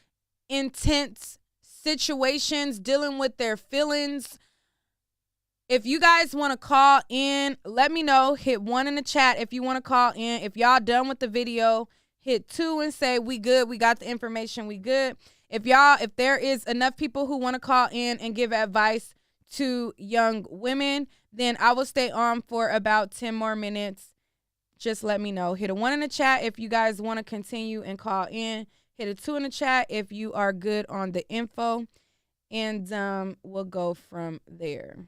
intense situations, dealing with their feelings. If you guys want to call in, let me know. Hit 1 in the chat if you want to call in. If y'all done with the video, hit 2 and say we good. We got the information. We good. If there is enough people who want to call in and give advice to young women, then I will stay on for about 10 more minutes. Just let me know. Hit a 1 in the chat if you guys want to continue and call in. Hit a 2 in the chat if you are good on the info. And we'll go from there.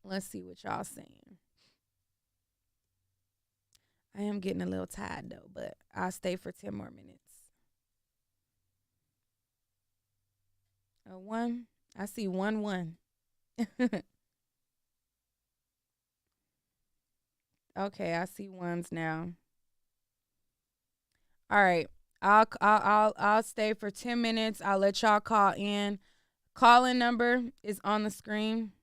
Let's see what y'all saying. I am getting a little tired though, but I'll stay for 10 more minutes. A 1. I see 1-1. Okay, I see ones now. All right. I'll stay for 10 minutes. I'll let y'all call in. Call-in number is on the screen.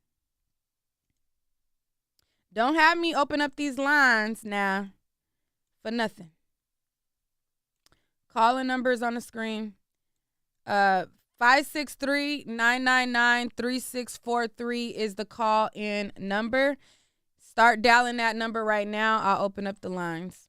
Don't have me open up these lines now for nothing. Call-in number is on the screen. 563-999-3643 is the call-in number. Start dialing that number right now. I'll open up the lines.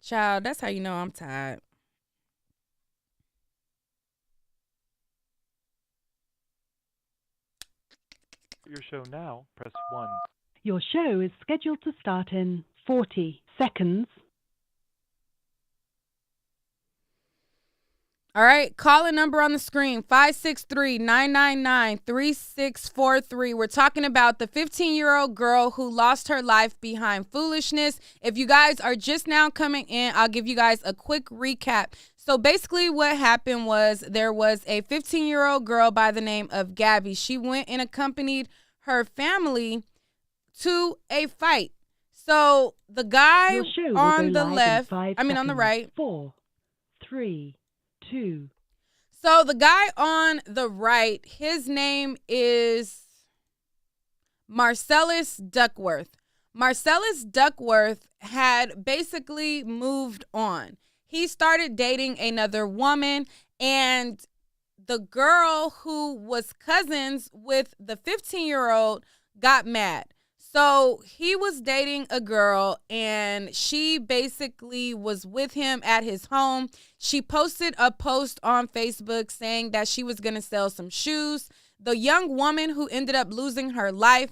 Child, that's how you know I'm tired. For your show now, press 1. Your show is scheduled to start in 40 seconds. All right, call-in number on the screen, 563-999-3643. We're talking about the 15-year-old girl who lost her life behind foolishness. If you guys are just now coming in, I'll give you guys a quick recap. So basically what happened was there was a 15-year-old girl by the name of Gabby. She went and accompanied her family to a fight. So the guy on the left, on the right. 4, 3, 2. So the guy on the right, his name is Marcellus Duckworth. Marcellus Duckworth had basically moved on. He started dating another woman, and the girl who was cousins with the 15-year-old got mad. So he was dating a girl, and she basically was with him at his home. She posted a post on Facebook saying that she was going to sell some shoes. The young woman who ended up losing her life,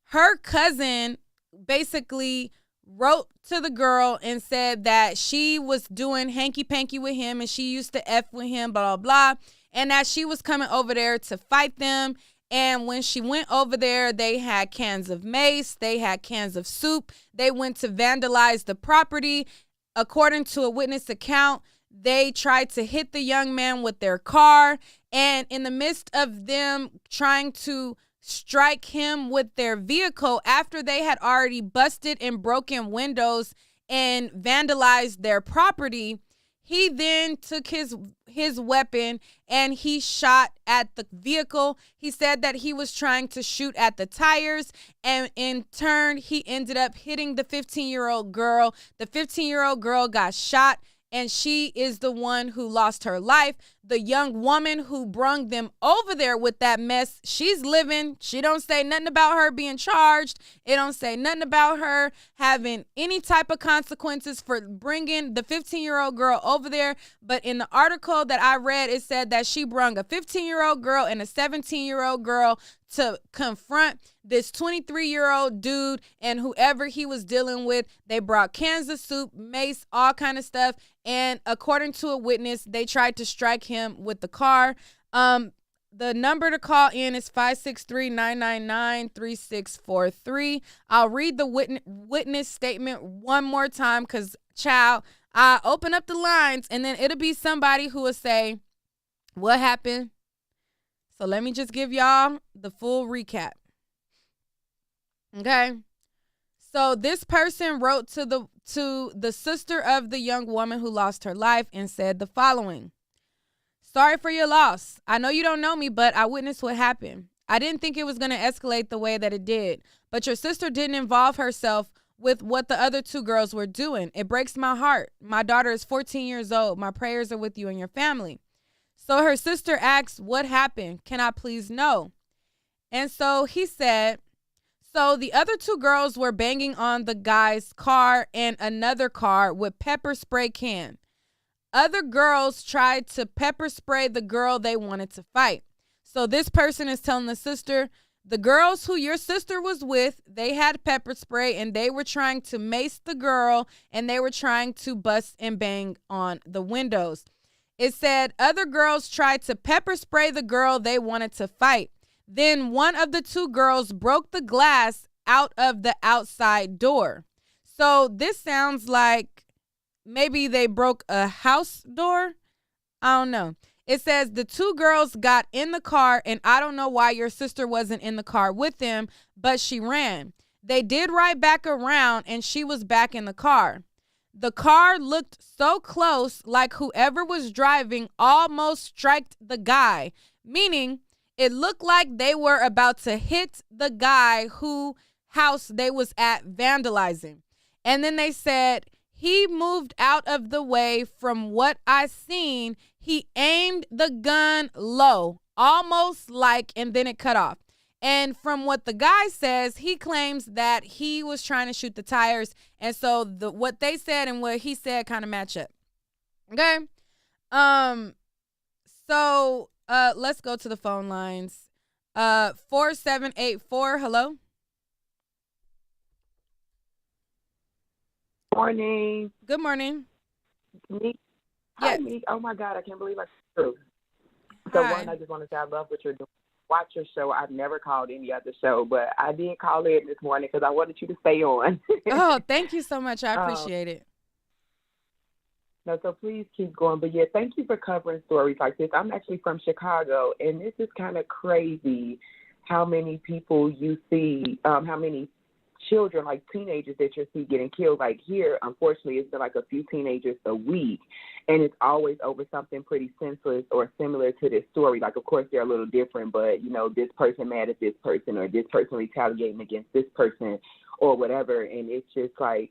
her cousin basically wrote to the girl and said that she was doing hanky-panky with him and she used to F with him, blah, blah, blah, and that she was coming over there to fight them. And when she went over there, they had cans of mace, they had cans of soup, they went to vandalize the property. According to a witness account, they tried to hit the young man with their car, and in the midst of them trying to strike him with their vehicle after they had already busted and broken windows and vandalized their property, he then took his weapon and he shot at the vehicle. He said that he was trying to shoot at the tires, and in turn, he ended up hitting the 15-year-old girl. The 15-year-old girl got shot, and she is the one who lost her life. The young woman who brung them over there with that mess, she's living. She don't say nothing about her being charged. It don't say nothing about her having any type of consequences for bringing the 15-year-old girl over there. But in the article that I read, it said that she brung a 15-year-old girl and a 17-year-old girl to confront this 23-year-old dude and whoever he was dealing with. They brought cans of soup, mace, all kind of stuff. And according to a witness, they tried to strike him with the car. The number to call in is 563-999-3643. I'll read the witness statement one more time because, child, I open up the lines and then it'll be somebody who will say, what happened? So let me just give y'all the full recap. Okay. So this person wrote to the sister of the young woman who lost her life and said the following. Sorry for your loss. I know you don't know me, but I witnessed what happened. I didn't think it was going to escalate the way that it did, but your sister didn't involve herself with what the other two girls were doing. It breaks my heart. My daughter is 14 years old. My prayers are with you and your family. So her sister asked, what happened? Can I please know? And so he said, so the other two girls were banging on the guy's car and another car with pepper spray can. Other girls tried to pepper spray the girl they wanted to fight. So this person is telling the sister, the girls who your sister was with, they had pepper spray and they were trying to mace the girl and they were trying to bust and bang on the windows. It said other girls tried to pepper spray the girl they wanted to fight. Then one of the two girls broke the glass out of the outside door. So this sounds like maybe they broke a house door. I don't know. It says the two girls got in the car, and I don't know why your sister wasn't in the car with them, but she ran. They did ride back around, and she was back in the car. The car looked so close, like whoever was driving almost striked the guy, meaning it looked like they were about to hit the guy who house they was at vandalizing. And then they said he moved out of the way. From what I seen, he aimed the gun low, almost like, and then it cut off. And from what the guy says, he claims that he was trying to shoot the tires. And so what they said and what he said kind of match up. Okay. So let's go to the phone lines. 4784, hello. Morning. Good morning. Meek. Hi, Meek. Oh my God, I can't believe I true. So one, I just want to say I love what you're doing. Watch your show. I've never called any other show, but I did call in this morning because I wanted you to stay on. Oh, thank you so much. I appreciate it. No, so please keep going. But yeah, thank you for covering stories like this. I'm actually from Chicago, and this is kind of crazy how many people you see, how many children, like teenagers that you see getting killed. Like here, unfortunately, it's been like a few teenagers a week, and it's always over something pretty senseless or similar to this story. Like, of course, they're a little different, but, you know, this person mad at this person or this person retaliating against this person or whatever, and it's just like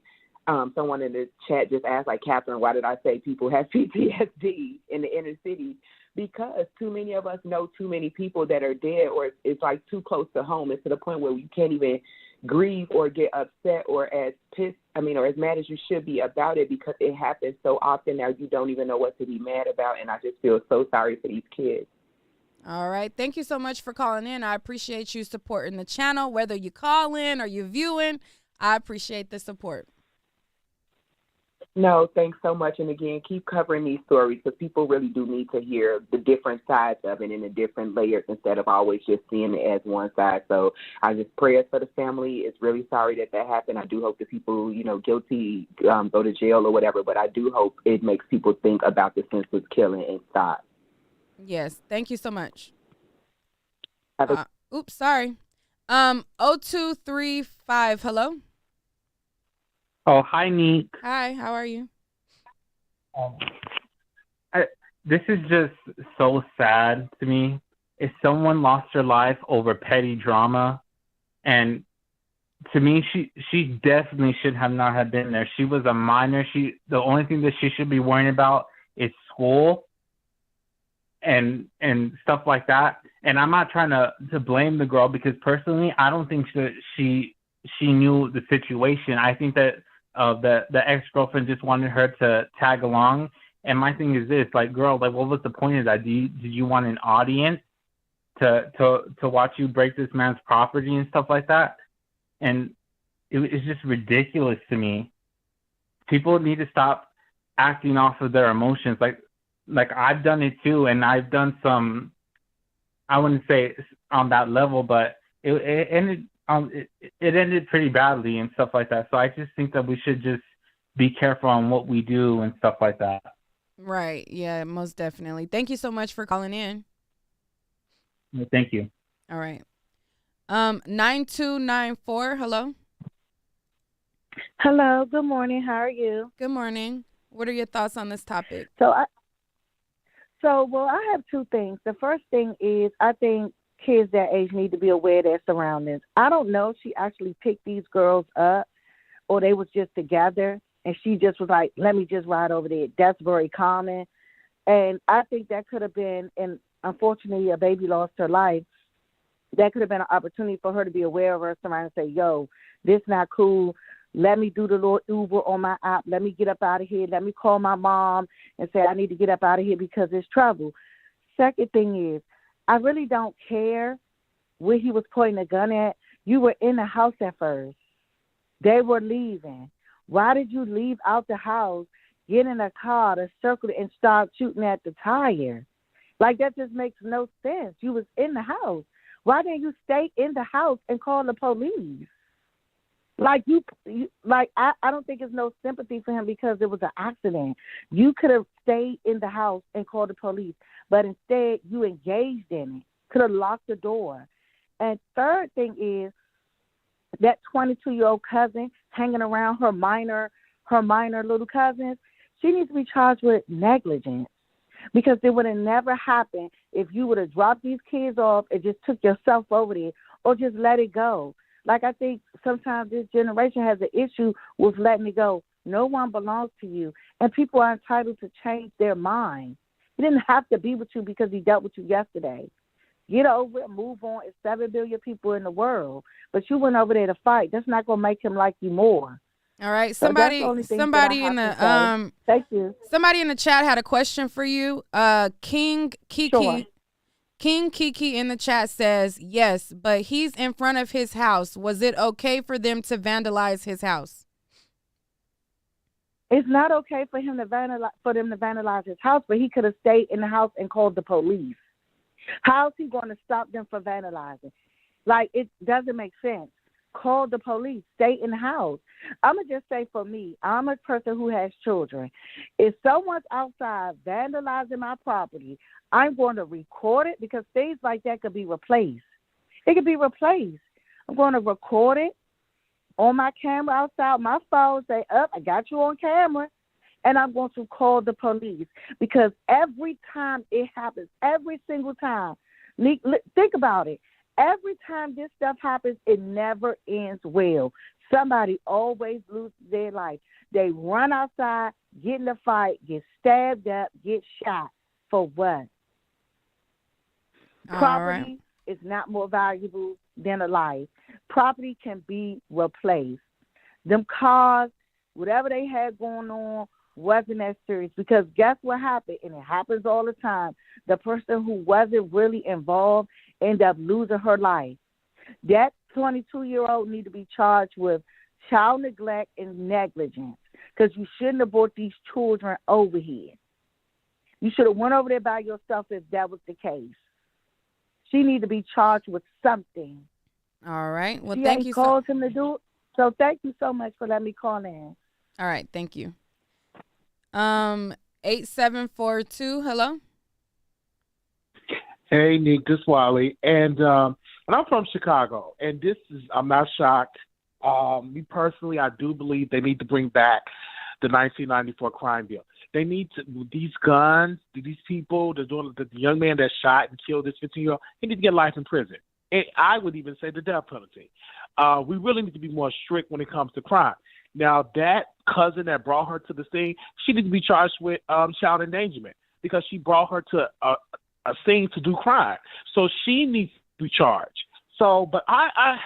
someone in the chat just asked, like, Catherine, why did I say people have PTSD in the inner city? Because too many of us know too many people that are dead, or it's like too close to home. It's to the point where you can't even grieve or get upset or as pissed, or as mad as you should be about it, because it happens so often now you don't even know what to be mad about. And I just feel so sorry for these kids. All right. Thank you so much for calling in. I appreciate you supporting the channel, whether you call in or you viewing. I appreciate the support. No, thanks so much. And again, keep covering these stories because people really do need to hear the different sides of it and the different layers instead of always just seeing it as one side. So I just pray for the family. It's really sorry that happened. I do hope the people, guilty go to jail or whatever, but I do hope it makes people think about the senseless killing and stop. Yes. Thank you so much. Oops, sorry. 0235, hello. Oh, hi, Neek. Hi, how are you? This is just so sad to me. If someone lost her life over petty drama, and to me, she definitely should have not have been there. She was a minor. The only thing that she should be worrying about is school and stuff like that. And I'm not trying to blame the girl because personally, I don't think that she knew the situation. I think that the ex-girlfriend just wanted her to tag along. And my thing is this, like, girl, like, what was the point of that? Did you want an audience to watch you break this man's property and stuff like that? And it's just ridiculous to me. People need to stop acting off of their emotions. Like I've done it too, and I've done some, I wouldn't say on that level, but it ended it ended pretty badly and stuff like that. So I just think that we should just be careful on what we do and stuff like that. Right. Yeah, most definitely. Thank you so much for calling in. Thank you. All right. 9294, hello. Hello, good morning. How are you? Good morning. What are your thoughts on this topic? I have two things. The first thing is I think kids that age need to be aware of their surroundings. I don't know if she actually picked these girls up or they was just together and she just was like, let me just ride over there. That's very common. And I think that could have been, and unfortunately a baby lost her life, that could have been an opportunity for her to be aware of her surroundings and say, yo, this not cool. Let me do the little Uber on my app. Let me get up out of here. Let me call my mom and say I need to get up out of here because there's trouble. Second thing is, I really don't care where he was pointing the gun at. You were in the house at first. They were leaving. Why did you leave out the house, get in a car to circle it and start shooting at the tire? Like, that just makes no sense. You was in the house. Why didn't you stay in the house and call the police? I don't think there's no sympathy for him because it was an accident. You could have stayed in the house and called the police. but instead you engaged in it. Could have locked the door. And third thing is that 22-year-old cousin hanging around her minor little cousins, she needs to be charged with negligence, because it would have never happened if you would have dropped these kids off and just took yourself over there or just let it go. Like, I think sometimes this generation has an issue with letting it go. No one belongs to you, and people are entitled to change their mind. He didn't have to be with you because he dealt with you yesterday. Get over it, move on. It's 7 billion people in the world, but you went over there to fight. That's not going to make him like you more. All right, So somebody in the thank you. Somebody in the chat had a question for you. King Kiki. Sure. King Kiki in the chat says, yes, but he's in front of his house. Was it okay for them to vandalize his house? It's not okay for them to vandalize his house, but he could have stayed in the house and called the police. How's he going to stop them from vandalizing? Like, it doesn't make sense. Call the police. Stay in the house. I'm going to just say, for me, I'm a person who has children. If someone's outside vandalizing my property, I'm going to record it, because things like that could be replaced. It could be replaced. I'm going to record it on my camera outside my phone, say, I got you on camera, and I'm going to call the police, because every time it happens, every single time, think about it. Every time this stuff happens, it never ends well. Somebody always loses their life. They run outside, get in a fight, get stabbed up, get shot. For what? Property is not more valuable than a life. Property can be replaced. Them cars, whatever they had going on, wasn't that serious, because guess what happened? And it happens all the time. The person who wasn't really involved ended up losing her life. That 22-year-old need to be charged with child neglect and negligence, because you shouldn't have brought these children over here. You should have went over there by yourself if that was the case. She need to be charged with something. All right. Well, she thank you. Called him to do it. So thank you so much for letting me call in. All right. Thank you. 8742. Hello. Hey, Nick, this is Wally, and I'm from Chicago, and I'm not shocked. Me personally, I do believe they need to bring back the 1994 crime bill. They need to, these guns, these people, the young man that shot and killed this 15-year-old, he need to get life in prison. And I would even say the death penalty. We really need to be more strict when it comes to crime. Now, that cousin that brought her to the scene, she needs to be charged with child endangerment, because she brought her to a scene to do crime. So she needs to be charged. So, but my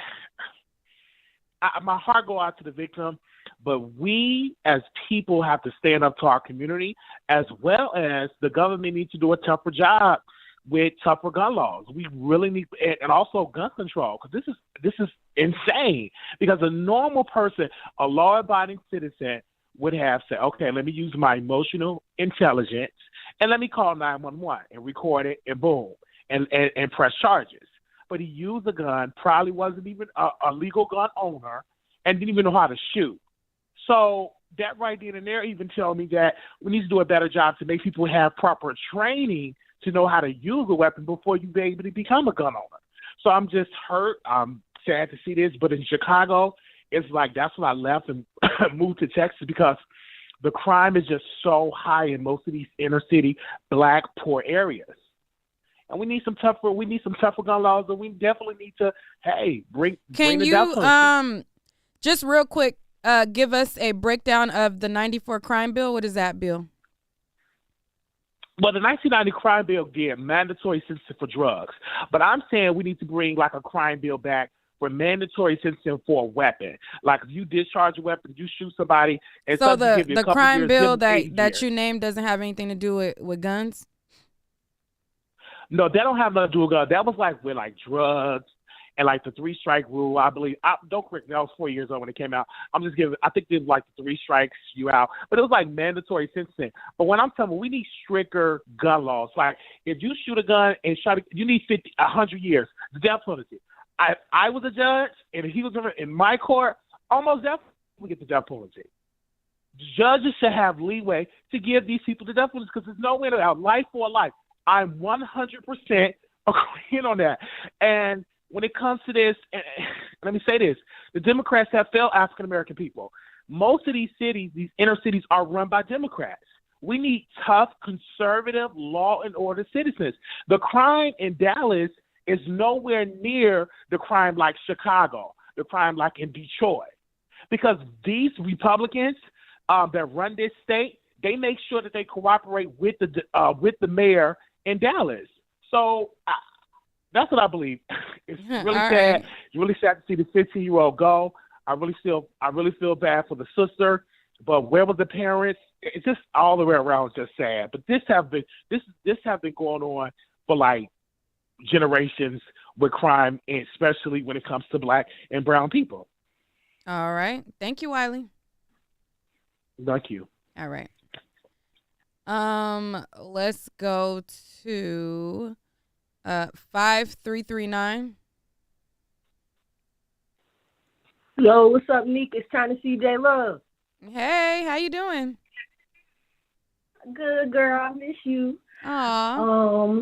heart go out to the victim, but we as people have to stand up to our community, as well as the government needs to do a tougher job with tougher gun laws. We really need, and also gun control, because this is insane. Because a normal person, a law-abiding citizen, would have said, okay, let me use my emotional intelligence and let me call 911 and record it, and boom, and press charges. But he used a gun, probably wasn't even a legal gun owner, and didn't even know how to shoot. So that right then and there even tells me that we need to do a better job to make people have proper training to know how to use a weapon before you be able to become a gun owner. So I'm just hurt. I'm sad to see this, but in Chicago, it's like that's when I left and moved to Texas, because the crime is just so high in most of these inner city black poor areas. And we need some tougher gun laws, and we definitely need to, bring the death penalty. Just real quick, give us a breakdown of the 94 crime bill? What is that bill? Well, the 1990 crime bill did mandatory sentencing for drugs. But I'm saying we need to bring like a crime bill back for mandatory sentencing for a weapon. Like if you discharge a weapon, you shoot somebody. And so the crime years, bill that you named doesn't have anything to do with guns? No, that don't have nothing to do with guns. That was like with like drugs and like the 3-strike rule, I believe. Don't correct me, I was 4 years old when it came out. I think they like the 3 strikes you out. But it was like mandatory sentencing. But when I'm telling you, we need stricter gun laws. Like if you shoot a gun and you need 100 years, the death penalty. I was a judge, and if he was in my court, almost definitely we get the death penalty. Judges should have leeway to give these people the death penalty because there's no way to have life for a life. I'm 100% agreeing on that. And when it comes to this, and let me say this, the Democrats have failed African-American people. Most of these cities, these inner cities, are run by Democrats. We need tough, conservative, law and order citizens. The crime in Dallas is nowhere near the crime like Chicago, the crime like in Detroit. Because these Republicans that run this state, they make sure that they cooperate with the mayor in Dallas. So that's what I believe. It's really sad. Right. It's really sad to see the 15-year-old go. I really feel bad for the sister. But where was the parents? It's just all the way around just sad. But this have been going on for like generations with crime, and especially when it comes to Black and brown people. All right. Thank you, Wiley. Thank you. All right. Let's go to 5339. Yo, what's up, Nick? It's time to see J Love. Hey, how you doing? Good, girl. I miss you. Aw.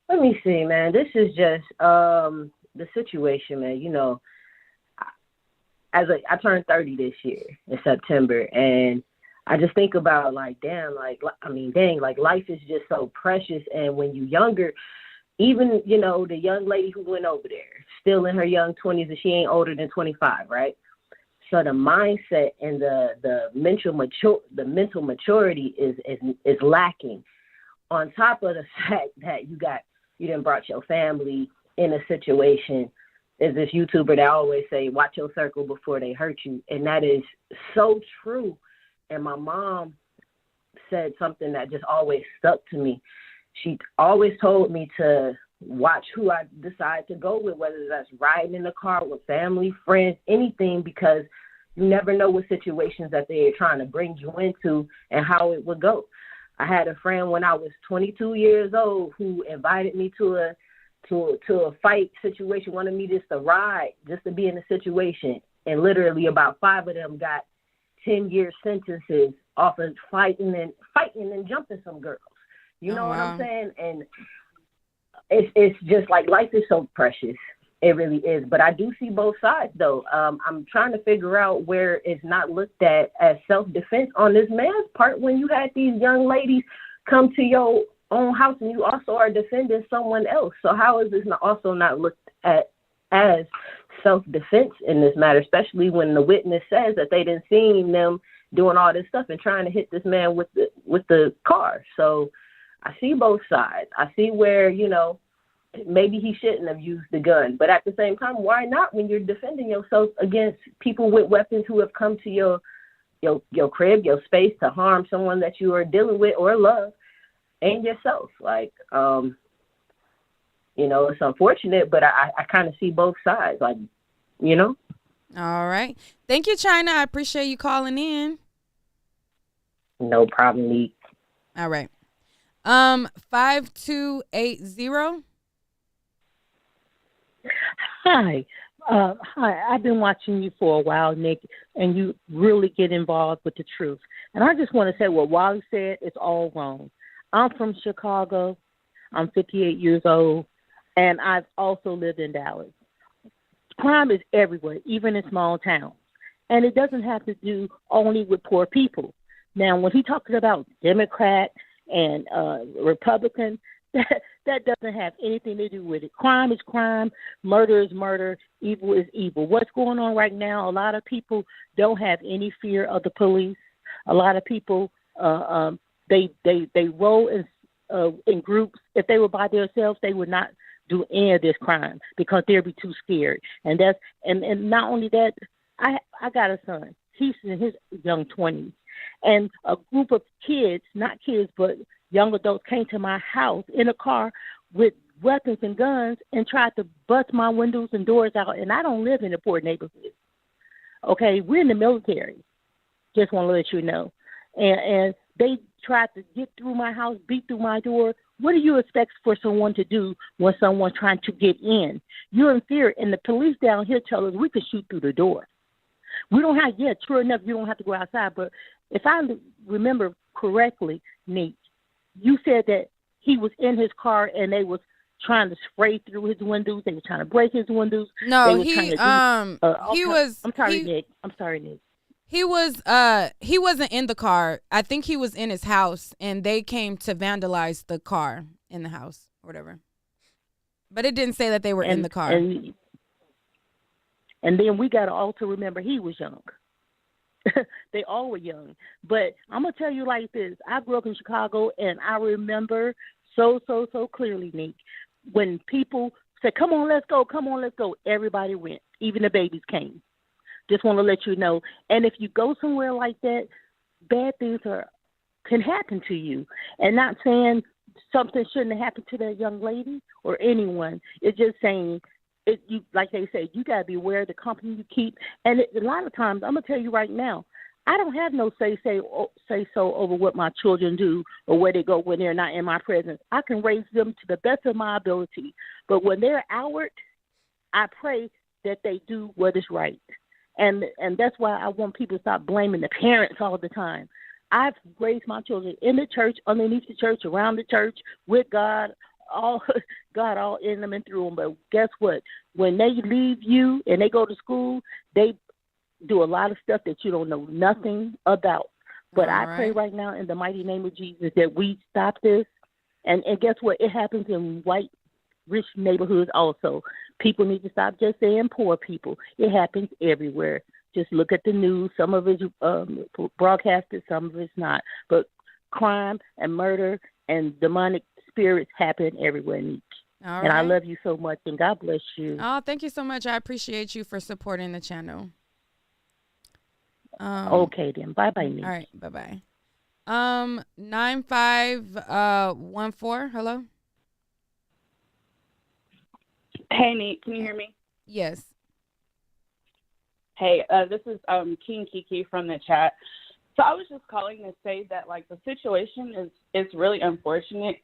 Let me see, man. This is just the situation, man. You know, I turned 30 this year in September, and I just think about like, damn, like life is just so precious. And when you're younger, even, you know, the young lady who went over there, still in her young 20s, and she ain't older than 25, right? So the mindset and the mental maturity is lacking. On top of the fact that you done brought your family in a situation. There's this YouTuber that always say, watch your circle before they hurt you. And that is so true. And my mom said something that just always stuck to me. She always told me to watch who I decide to go with, whether that's riding in the car with family, friends, anything, because you never know what situations that they're trying to bring you into and how it would go. I had a friend when I was 22 years old who invited me to a fight situation, wanted me just to ride, just to be in a situation. And literally about 5 of them got 10-year sentences off of fighting and jumping some girls. You know what I'm saying? And it's just like life is so precious. It really is. But I do see both sides, though. I'm trying to figure out where it's not looked at as self-defense on this man's part when you had these young ladies come to your own house and you also are defending someone else. So how is this also not looked at as self-defense in this matter, especially when the witness says that they didn't see them doing all this stuff and trying to hit this man with the car? So I see both sides. I see where, you know, maybe he shouldn't have used the gun. But at the same time, why not when you're defending yourself against people with weapons who have come to your crib, your space to harm someone that you are dealing with or love and yourself? Like, you know, it's unfortunate, but I kind of see both sides, like, you know. All right. Thank you, China. I appreciate you calling in. No problem, Lee. All right. 5280. Hi. Hi. I've been watching you for a while, Nick, and you really get involved with the truth. And I just want to say what Wally said is all wrong. I'm from Chicago. I'm 58 years old, and I've also lived in Dallas. Crime is everywhere, even in small towns. And it doesn't have to do only with poor people. Now, when he talks about Democrat and Republican, that doesn't have anything to do with it. Crime is crime. Murder is murder. Evil is evil. What's going on right now, a lot of people don't have any fear of the police. A lot of people, they roll in groups. If they were by themselves, they would not do any of this crime because they'd be too scared. And not only that, I got a son. He's in his young 20s. And a group of kids, not kids, but young adults came to my house in a car with weapons and guns and tried to bust my windows and doors out. And I don't live in a poor neighborhood. Okay, we're in the military. Just want to let you know. And they tried to get through my house, beat through my door. What do you expect for someone to do when someone's trying to get in? You're in fear. And the police down here tell us we can shoot through the door. We don't have, true enough, you don't have to go outside. But if I remember correctly, Nate, you said that he was in his car and they was trying to spray through his windows. They were trying to break his windows. No, they were trying to do, he was. I'm sorry, Nick. I'm sorry, Nick. He wasn't in the car. I think he was in his house, and they came to vandalize the car in the house or whatever. But it didn't say that they were in the car. And then we got to also remember he was young. They all were young. But I'm going to tell you like this. I grew up in Chicago, and I remember so clearly, Nick, when people said, come on, let's go, everybody went. Even the babies came. Just want to let you know. And if you go somewhere like that, bad things can happen to you. And not saying something shouldn't have happened to that young lady or anyone. It's just saying, you like they say, you got to be aware of the company you keep. And a lot of times, I'm going to tell you right now, I don't have no say so over what my children do or where they go when they're not in my presence. I can raise them to the best of my ability. But when they're outward, I pray that they do what is right. And that's why I want people to stop blaming the parents all the time. I've raised my children in the church, underneath the church, around the church, with God all in them and through them. But guess what? When they leave you and they go to school, they do a lot of stuff that you don't know nothing about. But I pray right now in the mighty name of Jesus that we stop this. And guess what? It happens in white, rich neighborhoods also. People need to stop just saying poor people. It happens everywhere. Just look at the news. Some of it's broadcasted, some of it's not. But crime and murder and demonic spirits happen everywhere, Nick. All and right. I love you so much, and God bless you. Oh, thank you so much. I appreciate you for supporting the channel. Okay, then. Bye-bye, Nick. All right, bye-bye. 9514, hello? Hey, Nick, can you hear me? Yes. Hey, this is King Kiki from the chat. So I was just calling to say that, like, the situation is really unfortunate.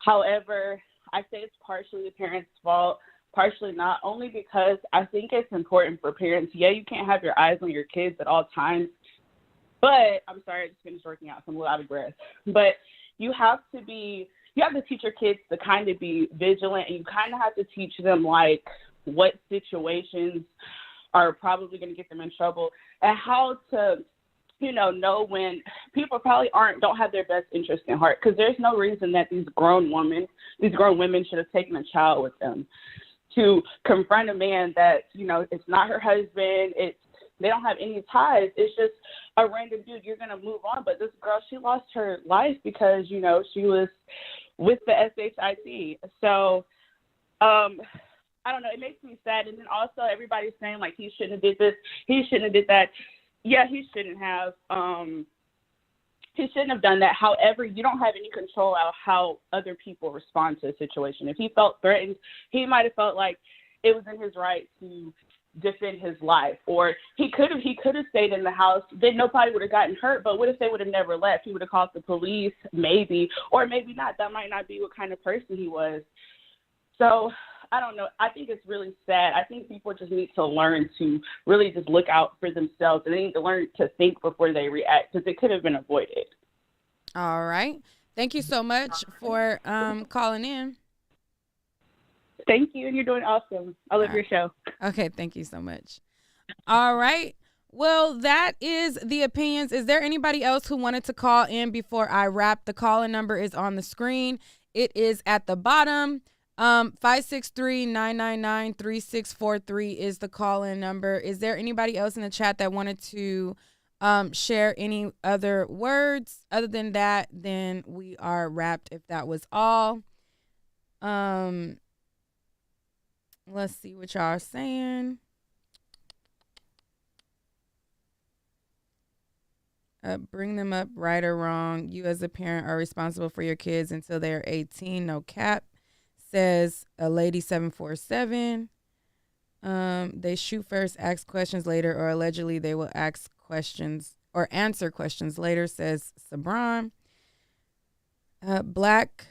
However, I say it's partially the parents' fault, partially not, only because I think it's important for parents. Yeah, you can't have your eyes on your kids at all times. But I'm sorry, I just finished working out, so I'm a little out of breath. But you have to teach your kids to kind of be vigilant, and you kind of have to teach them, like, what situations are probably going to get them in trouble and how to, know when people probably don't have their best interest in heart, because there's no reason that these grown women should have taken a child with them to confront a man that, it's not her husband, they don't have any ties, it's just a random dude. You're going to move on. But this girl, she lost her life because, she was with the SHIT. So, I don't know. It makes me sad. And then also everybody's saying, like, he shouldn't have did this. He shouldn't have did that. Yeah, he shouldn't have. He shouldn't have done that. However, you don't have any control of how other people respond to a situation. If he felt threatened, he might have felt like it was in his right to defend his life. Or he could have stayed in the house. Then nobody would have gotten hurt. But what if they would have never left? He would have called the police, maybe. Or maybe not. That might not be what kind of person he was. So I don't know. I think it's really sad. I think people just need to learn to really just look out for themselves, and they need to learn to think before they react, because it could have been avoided. All right. Thank you so much for calling in. Thank you, and you're doing awesome. I love your show. Okay, thank you so much. All right. Well, that is the opinions. Is there anybody else who wanted to call in before I wrap? The call-in number is on the screen. It is at the bottom. 563-999-3643 is the call-in number. Is there anybody else in the chat that wanted to share any other words? Other than that, then we are wrapped if that was all. Let's see what y'all are saying. Bring them up, right or wrong. You as a parent are responsible for your kids until they are 18. No cap. Says a lady 747. They shoot first, ask questions later, or allegedly they will ask questions or answer questions later, says Sabran. Black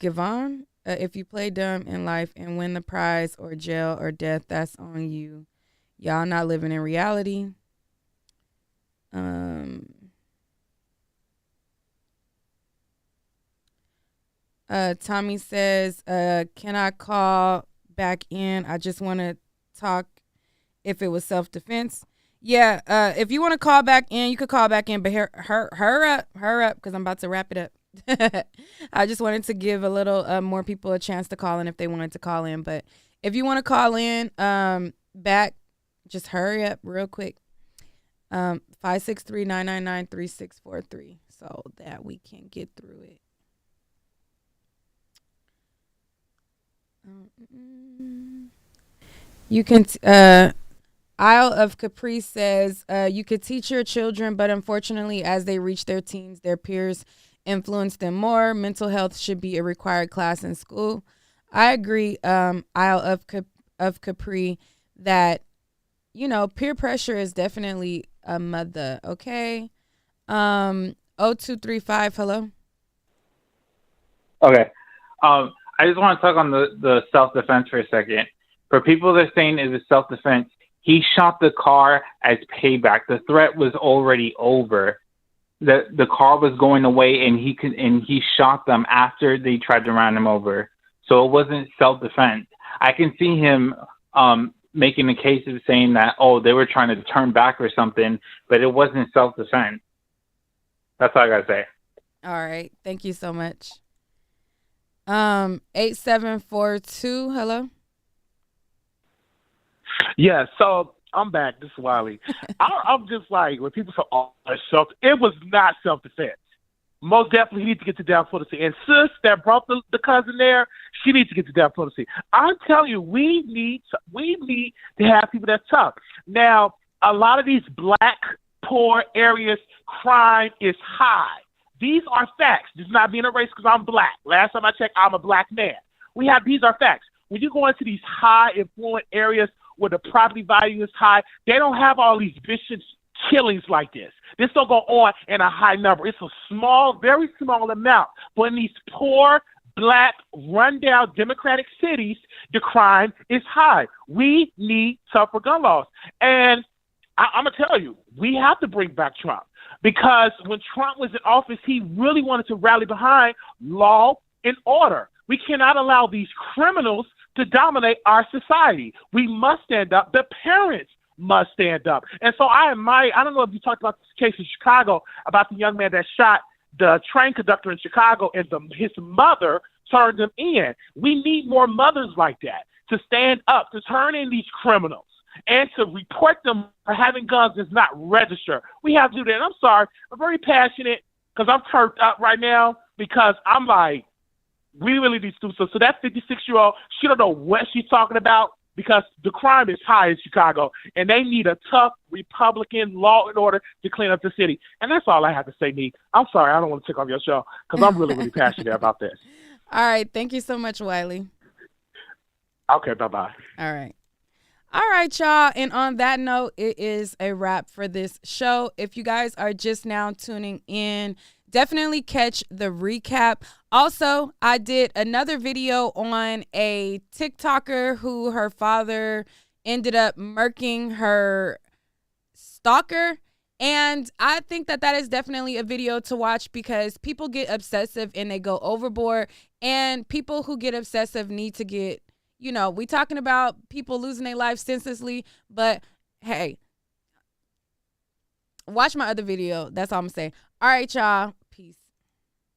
Gavon, if you play dumb in life and win the prize or jail or death, that's on you. Y'all not living in reality. Tommy says, can I call back in? I just want to talk if it was self-defense. Yeah, if you want to call back in, you could call back in, but hurry up, because I'm about to wrap it up. I just wanted to give a little more people a chance to call in if they wanted to call in. But if you want to call in back, just hurry up real quick. 563-999-3643 so that we can get through it. You can Isle of Capri says you could teach your children, but unfortunately as they reach their teens, their peers influence them more. Mental health should be a required class in school. I agree, Isle of Capri, that peer pressure is definitely a mother. Okay. 0235, hello. Okay. I just want to talk on the self-defense for a second. For people that are saying it was self-defense, he shot the car as payback. The threat was already over. The car was going away, and he shot them after they tried to run him over. So it wasn't self-defense. I can see him making a case of saying that, they were trying to turn back or something, but it wasn't self-defense. That's all I got to say. All right. Thank you so much. 8742, hello. Yeah, so I'm back. This is Wiley. I'm just like, when people say, it was not self-defense. Most definitely, he needs to get to death penalty. And sis that brought the cousin there, she needs to get to death penalty. I'm telling you, we need to have people that's tough. Now, a lot of these black, poor areas, crime is high. These are facts. This is not being a race because I'm black. Last time I checked, I'm a black man. These are facts. When you go into these high affluent areas where the property value is high, they don't have all these vicious killings like this. This don't go on in a high number. It's a small, very small amount. But in these poor, black, rundown Democratic cities, the crime is high. We need tougher gun laws. And I'm going to tell you, we have to bring back Trump. Because when Trump was in office, he really wanted to rally behind law and order. We cannot allow these criminals to dominate our society. We must stand up. The parents must stand up. And so I don't know if you talked about this case in Chicago about the young man that shot the train conductor in Chicago, and his mother turned him in. We need more mothers like that to stand up, to turn in these criminals, and to report them for having guns that's not registered. We have to do that. And I'm sorry, I'm very passionate because I'm turned up right now because I'm like, we really need to do so. So that 56-year-old, she don't know what she's talking about because the crime is high in Chicago, and they need a tough Republican law and order to clean up the city. And that's all I have to say, Neek. I'm sorry, I don't want to take off your show because I'm really, really passionate about this. All right. Thank you so much, Wiley. Okay, bye-bye. All right. All right, y'all. And on that note, it is a wrap for this show. If you guys are just now tuning in, definitely catch the recap. Also, I did another video on a TikToker who her father ended up murking her stalker. And I think that is definitely a video to watch because people get obsessive and they go overboard. And people who get obsessive need to get, we talking about people losing their life senselessly. But, hey, watch my other video. That's all I'm saying. All right, y'all.